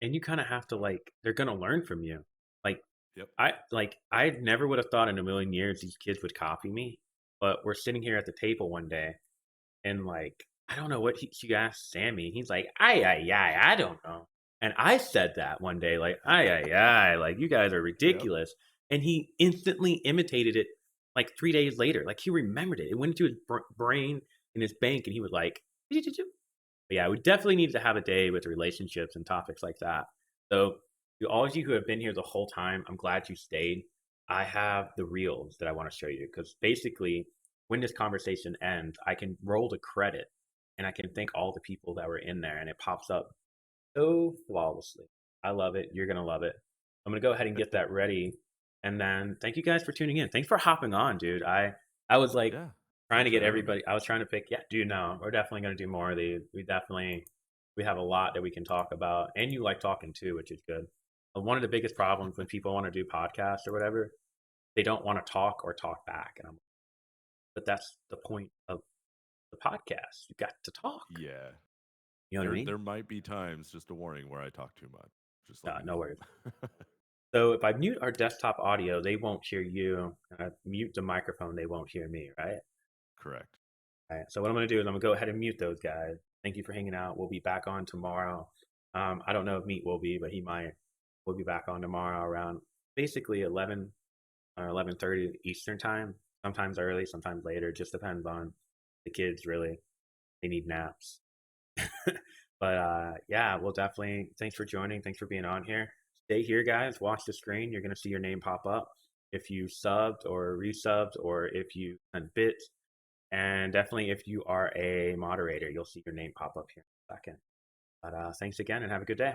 And you kind of have to like, they're going to learn from you. Like, that. Yep. I never would have thought in a million years these kids would copy me. But we're sitting here at the table one day and like, I don't know what he asked Sammy. He's like, I don't know. And I said that one day, like, like you guys are Yep. ridiculous. And he instantly imitated it like 3 days later. Like he remembered it. It went into his brain in his bank, and he was like, but yeah, we definitely need to have a day with relationships and topics like that. So, to all of you who have been here the whole time, I'm glad you stayed. I have the reels that I want to show you because basically, when this conversation ends, I can roll the credit and I can thank all the people that were in there, and it pops up so flawlessly. I love it. You're gonna love it. I'm gonna go ahead and get that ready, and then thank you guys for tuning in. Thanks for hopping on, dude. I was like Yeah. trying to Thanks for get having me. everybody. I was trying to pick. Yeah, dude. No, we're definitely gonna do more of these. We have a lot that we can talk about, and you like talking too, which is good. One of the biggest problems when people want to do podcasts or whatever, they don't want to talk or talk back, and I'm. But that's the point of the podcast. You got to talk. Yeah. You know what I mean? There might be times, just a warning, where I talk too much. Just letting you No worries. know. So if I mute our desktop audio, they won't hear you. And I mute the microphone, they won't hear me, right? Correct. All right. So what I'm going to do is I'm going to go ahead and mute those guys. Thank you for hanging out. We'll be back on tomorrow. I don't know if Meat will be, but he might. We'll be back on tomorrow around basically 11 or 11:30 Eastern time. Sometimes early, sometimes later. Just depends on the kids. Really, they need naps. But yeah, we'll definitely. Thanks for joining. Thanks for being on here. Stay here, guys. Watch the screen. You're gonna see your name pop up if you subbed or resubbed, or if you sent bits, and definitely if you are a moderator, you'll see your name pop up here in a second. But thanks again, and have a good day.